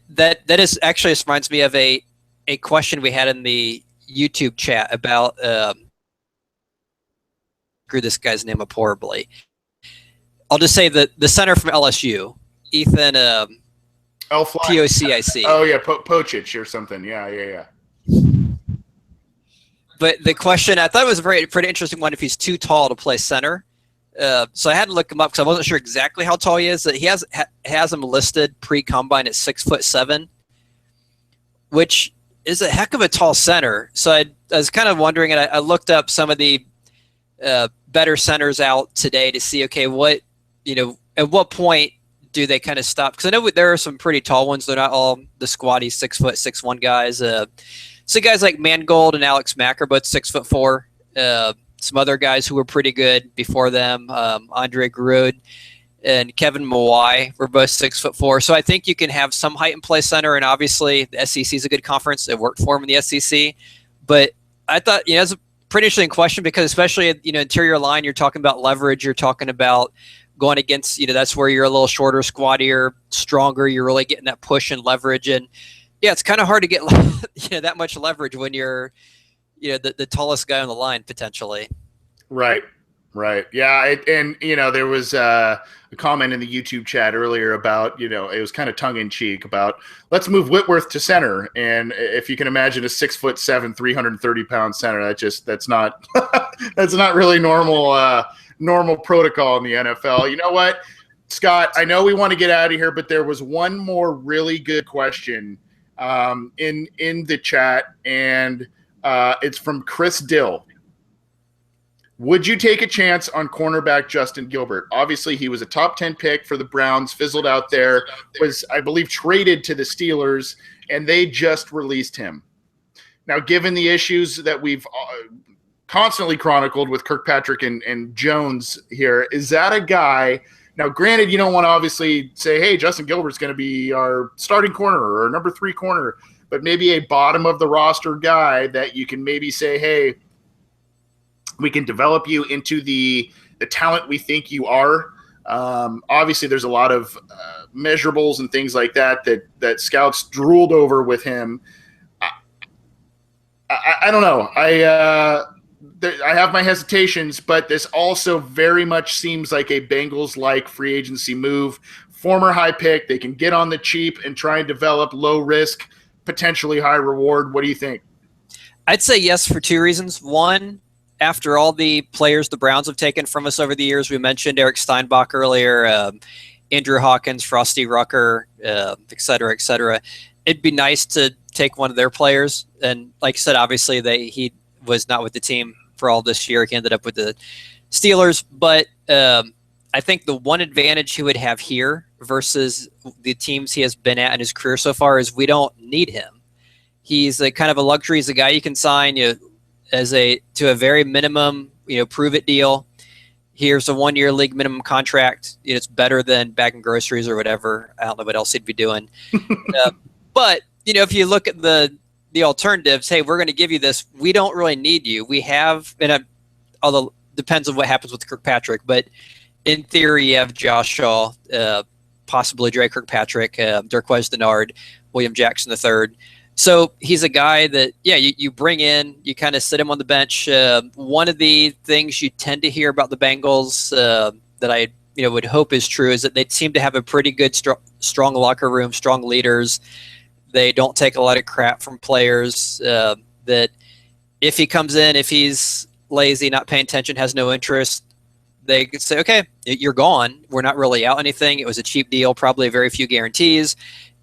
that is actually, this reminds me of a question we had in the YouTube chat about screw this guy's name up horribly. I'll just say that the center from LSU, Ethan Pocic. Oh yeah, Pocic or something. Yeah. But the question, I thought it was a pretty interesting one. If he's too tall to play center, so I had to look him up because I wasn't sure exactly how tall he is. He has him listed pre-combine at 6'7", which is a heck of a tall center. So I was kind of wondering, and I looked up some of the better centers out today to see, okay, what, at what point do they kind of stop? Because I know there are some pretty tall ones. They're not all the squatty 6'6" guys. So guys like Mangold and Alex Mack are both 6'4". Some other guys who were pretty good before them, Andre Grud and Kevin Mawai were both 6'4". So I think you can have some height and play center, and obviously the SEC is a good conference. It worked for him in the SEC, but I thought it's a pretty interesting question because especially interior line, you're talking about leverage, you're talking about going against that's where you're a little shorter, squattier, stronger. You're really getting that push and leverage, and it's kind of hard to get that much leverage when you're the tallest guy on the line potentially. Right. Yeah. There was a comment in the YouTube chat earlier about, it was kind of tongue in cheek about let's move Whitworth to center. And if you can imagine a 6'7", 330-pound center, that's not, that's not really normal protocol in the NFL. You know what, Scott, I know we want to get out of here, but there was one more really good question in the chat, and it's from Chris Dill. Would you take a chance on cornerback Justin Gilbert? Obviously, he was a top 10 pick for the Browns, fizzled out there, was, I believe, traded to the Steelers, and they just released him. Now, given the issues that we've constantly chronicled with Kirkpatrick and Jones here, is that a guy – now, granted, you don't want to obviously say, hey, Justin Gilbert's going to be our starting corner or number 3 corner, but maybe a bottom-of-the-roster guy that you can maybe say, hey – we can develop you into the talent we think you are. Obviously, there's a lot of measurables and things like that scouts drooled over with him. I don't know. I have my hesitations, but this also very much seems like a Bengals-like free agency move. Former high pick, they can get on the cheap and try and develop low risk, potentially high reward. What do you think? I'd say yes for 2 reasons. One, after all the players the Browns have taken from us over the years, we mentioned Eric Steinbach earlier, Andrew Hawkins, Frosty Rucker, et cetera, it'd be nice to take one of their players. And like I said, obviously he was not with the team for all this year. He ended up with the Steelers. But I think the one advantage he would have here versus the teams he has been at in his career so far is we don't need him. He's a kind of a luxury. He's a guy you can sign to a very minimum, prove it deal. Here's a 1-year league minimum contract. It's better than bagging groceries or whatever. I don't know what else he'd be doing. But if you look at the alternatives, hey, we're going to give you this. We don't really need you. We have, although depends on what happens with Kirkpatrick, but in theory, you have Josh Shaw, possibly Dre Kirkpatrick, Dirkwise Denard, William Jackson III. So he's a guy that, you bring in, you kind of sit him on the bench. One of the things you tend to hear about the Bengals that I would hope is true is that they seem to have a pretty good, strong locker room, strong leaders. They don't take a lot of crap from players. That if he comes in, if he's lazy, not paying attention, has no interest, they could say, okay, you're gone. We're not really out anything. It was a cheap deal, probably very few guarantees.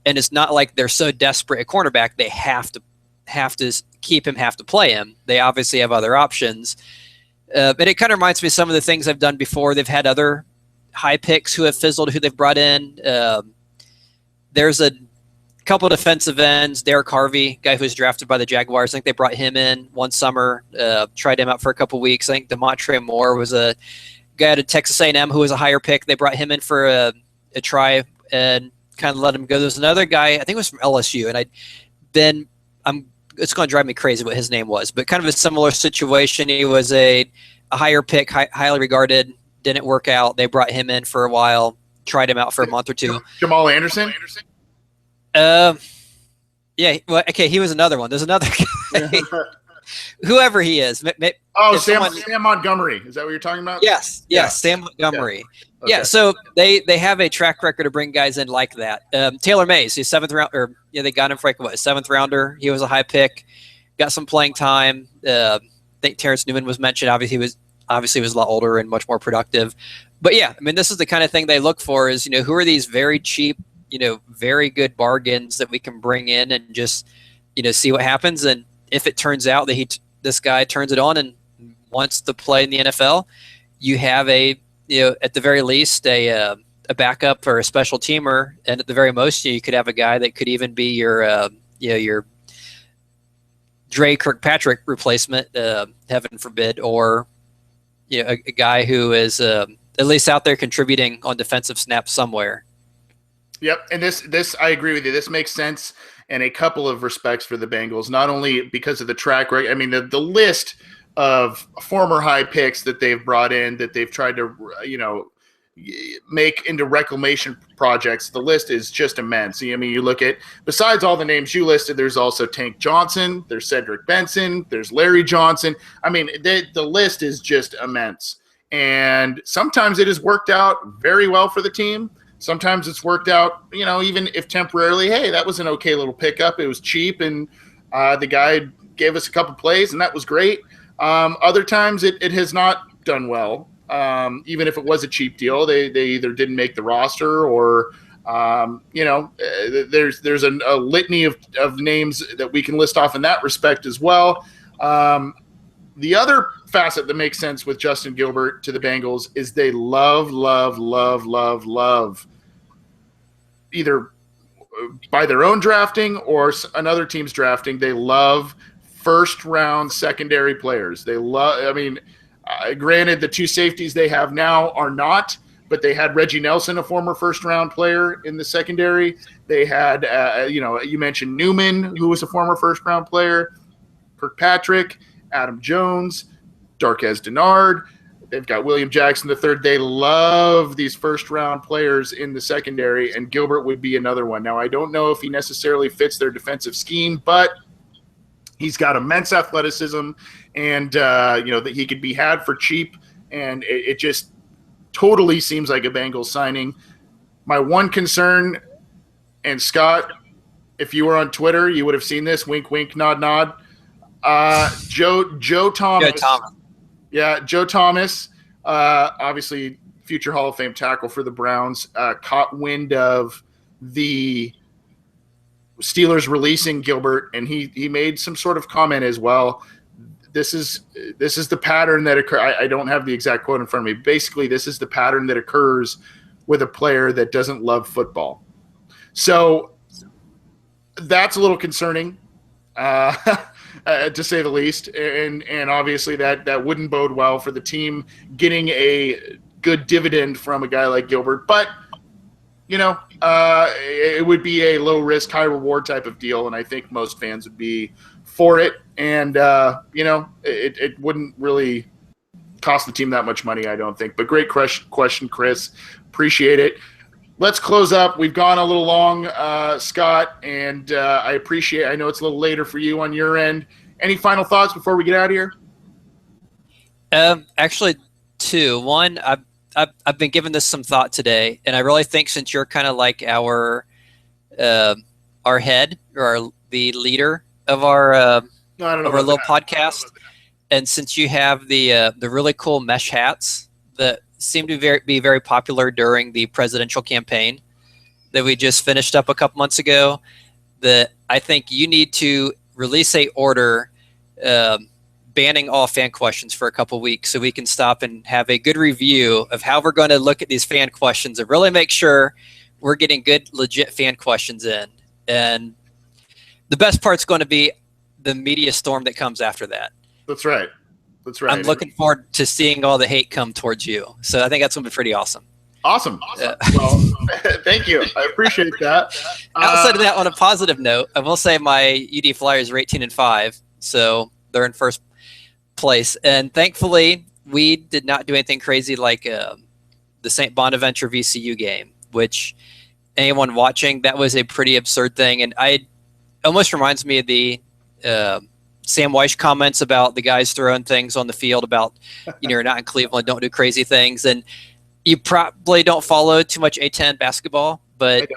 And it's not like they're so desperate at cornerback they have to keep him, have to play him. They obviously have other options. And it kind of reminds me of some of the things I've done before. They've had other high picks who have fizzled, who they've brought in. There's a couple of defensive ends. Derek Harvey, guy who was drafted by the Jaguars. I think they brought him in one summer, tried him out for a couple of weeks. I think DeMontre Moore was a guy out of Texas A&M who was a higher pick. They brought him in for a try and kind of let him go. There's another guy, I think it was from LSU, and it's going to drive me crazy what his name was, but kind of a similar situation. He was a higher pick, highly regarded, didn't work out. They brought him in for a while, tried him out for a month or two. Jamal Anderson? Yeah, well, okay, he was another one. There's another guy. Whoever he is. Sam Montgomery. Is that what you're talking about? Yes, Sam Montgomery. Yeah. Okay. Yeah, so they have a track record to bring guys in like that. Taylor Mays, he's seventh round, they got him for a seventh rounder. He was a high pick, got some playing time. I think Terrence Newman was mentioned. Obviously, he was a lot older and much more productive. But yeah, I mean, this is the kind of thing they look for is, who are these very cheap, very good bargains that we can bring in and just, see what happens. And if it turns out that this guy turns it on and wants to play in the NFL, you have at the very least a backup or a special teamer, and at the very most you could have a guy that could even be your Dre Kirkpatrick replacement, heaven forbid, or a guy who is at least out there contributing on defensive snaps somewhere. Yep, and this I agree with you. This makes sense in a couple of respects for the Bengals, not only because of the track record. I mean, the list of former high picks that they've brought in, that they've tried to, make into reclamation projects. The list is just immense. I mean, you look at, besides all the names you listed, there's also Tank Johnson, there's Cedric Benson, there's Larry Johnson. I mean, the list is just immense. And sometimes it has worked out very well for the team. Sometimes it's worked out, even if temporarily, hey, that was an okay little pickup. It was cheap, and the guy gave us a couple plays, and that was great. Other times it has not done well. Even if it was a cheap deal, they either didn't make the roster or, there's a litany of names that we can list off in that respect as well. The other facet that makes sense with Justin Gilbert to the Bengals is they love either by their own drafting or another team's drafting. They love first-round secondary players. They love. I mean, granted, the two safeties they have now are not, but they had Reggie Nelson, a former first-round player in the secondary. They had, you mentioned Newman, who was a former first-round player, Kirkpatrick, Adam Jones, Darqueze Dennard. They've got William Jackson III. They love these first-round players in the secondary, and Gilbert would be another one. Now, I don't know if he necessarily fits their defensive scheme, but he's got immense athleticism, and that he could be had for cheap, and it just totally seems like a Bengals signing. My one concern, and Scott, if you were on Twitter, you would have seen this. Wink, wink, nod, nod. Joe Thomas. Yeah, Joe Thomas, obviously future Hall of Fame tackle for the Browns, caught wind of the Steelers releasing Gilbert, and he made some sort of comment as well. This is the pattern that occurs. I don't have the exact quote in front of me. Basically, this is the pattern that occurs with a player that doesn't love football. So that's a little concerning. to say the least. And obviously that wouldn't bode well for the team getting a good dividend from a guy like Gilbert. But, it would be a low risk, high reward type of deal. And I think most fans would be for it. And, it wouldn't really cost the team that much money, I don't think. But great question, Chris. Appreciate it. Let's close up. We've gone a little long, Scott, and I know it's a little later for you on your end. Any final thoughts before we get out of here? Actually, two. One, I've been giving this some thought today, and I really think since you're kind of like our head or the leader of our little podcast, and since you have the really cool mesh hats that seem to be very popular during the presidential campaign that we just finished up a couple months ago, that I think you need to release a order banning all fan questions for a couple weeks so we can stop and have a good review of how we're going to look at these fan questions and really make sure we're getting good, legit fan questions in. And the best part's going to be the media storm that comes after that. That's right. I'm looking forward to seeing all the hate come towards you. So I think that's going to be pretty awesome. Awesome. Well, thank you. I appreciate that. Outside of that, on a positive note, I will say my UD Flyers are 18-5, so they're in first place. And thankfully, we did not do anything crazy like the St. Bonaventure VCU game, which anyone watching, that was a pretty absurd thing. And almost reminds me of the Sam Weish comments about the guys throwing things on the field about, you're not in Cleveland, don't do crazy things. And you probably don't follow too much A-10 basketball, but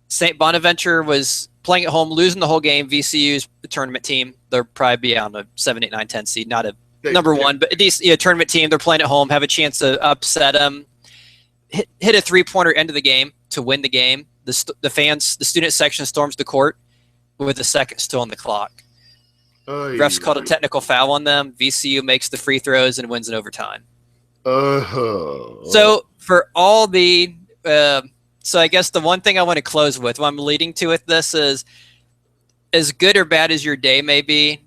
St. Bonaventure was playing at home, losing the whole game. VCU's the tournament team. They'll probably be on a 7, 8, 9, 10 seed, not a number one, but a decent tournament team. They're playing at home, have a chance to upset them, hit a 3-pointer end of the game to win the game. The student section storms the court with a second still on the clock. Refs called a technical foul on them. VCU makes the free throws and wins in overtime. So for all the so I guess the one thing I want to close with, what I'm leading to with this is, as good or bad as your day may be,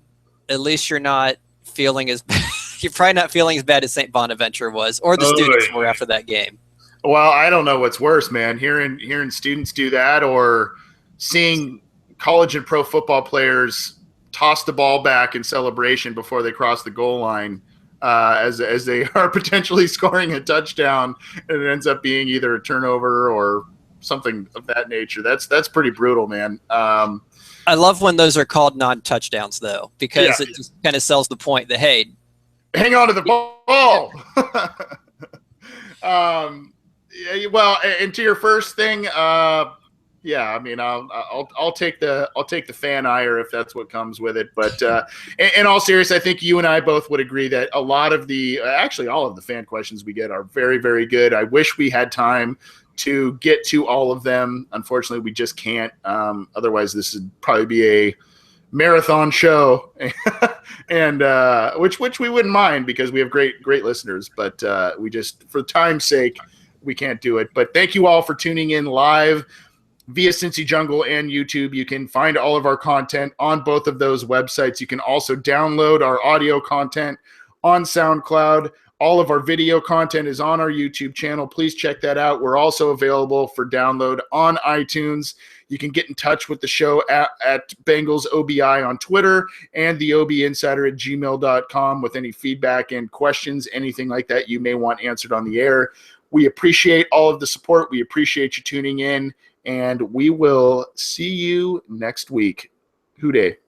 at least you're not feeling as you're probably not feeling as bad as St. Bonaventure was, or the students were after that game. Well, I don't know what's worse, man. Hearing students do that, or seeing college and pro football players toss the ball back in celebration before they cross the goal line, as they are potentially scoring a touchdown, and it ends up being either a turnover or something of that nature. That's pretty brutal, man. I love when those are called non-touchdowns, though, because it just kind of sells the point that, hey, hang on to the ball. Well, and to your first thing, yeah, I mean, I'll take the fan ire if that's what comes with it. But in all seriousness, I think you and I both would agree that a lot of all of the fan questions we get are very, very good. I wish we had time to get to all of them. Unfortunately, we just can't. Otherwise, this would probably be a marathon show, and which we wouldn't mind because we have great listeners. But we just, for time's sake, we can't do it. But thank you all for tuning in live via Cincy Jungle and YouTube. You can find all of our content on both of those websites. You can also download our audio content on SoundCloud. All of our video content is on our YouTube channel. Please check that out. We're also available for download on iTunes. You can get in touch with the show at Bengals OBI on Twitter and the obinsider@gmail.com with any feedback and questions, anything like that you may want answered on the air. We appreciate all of the support. We appreciate you tuning in, and we will see you next week. Hoo day.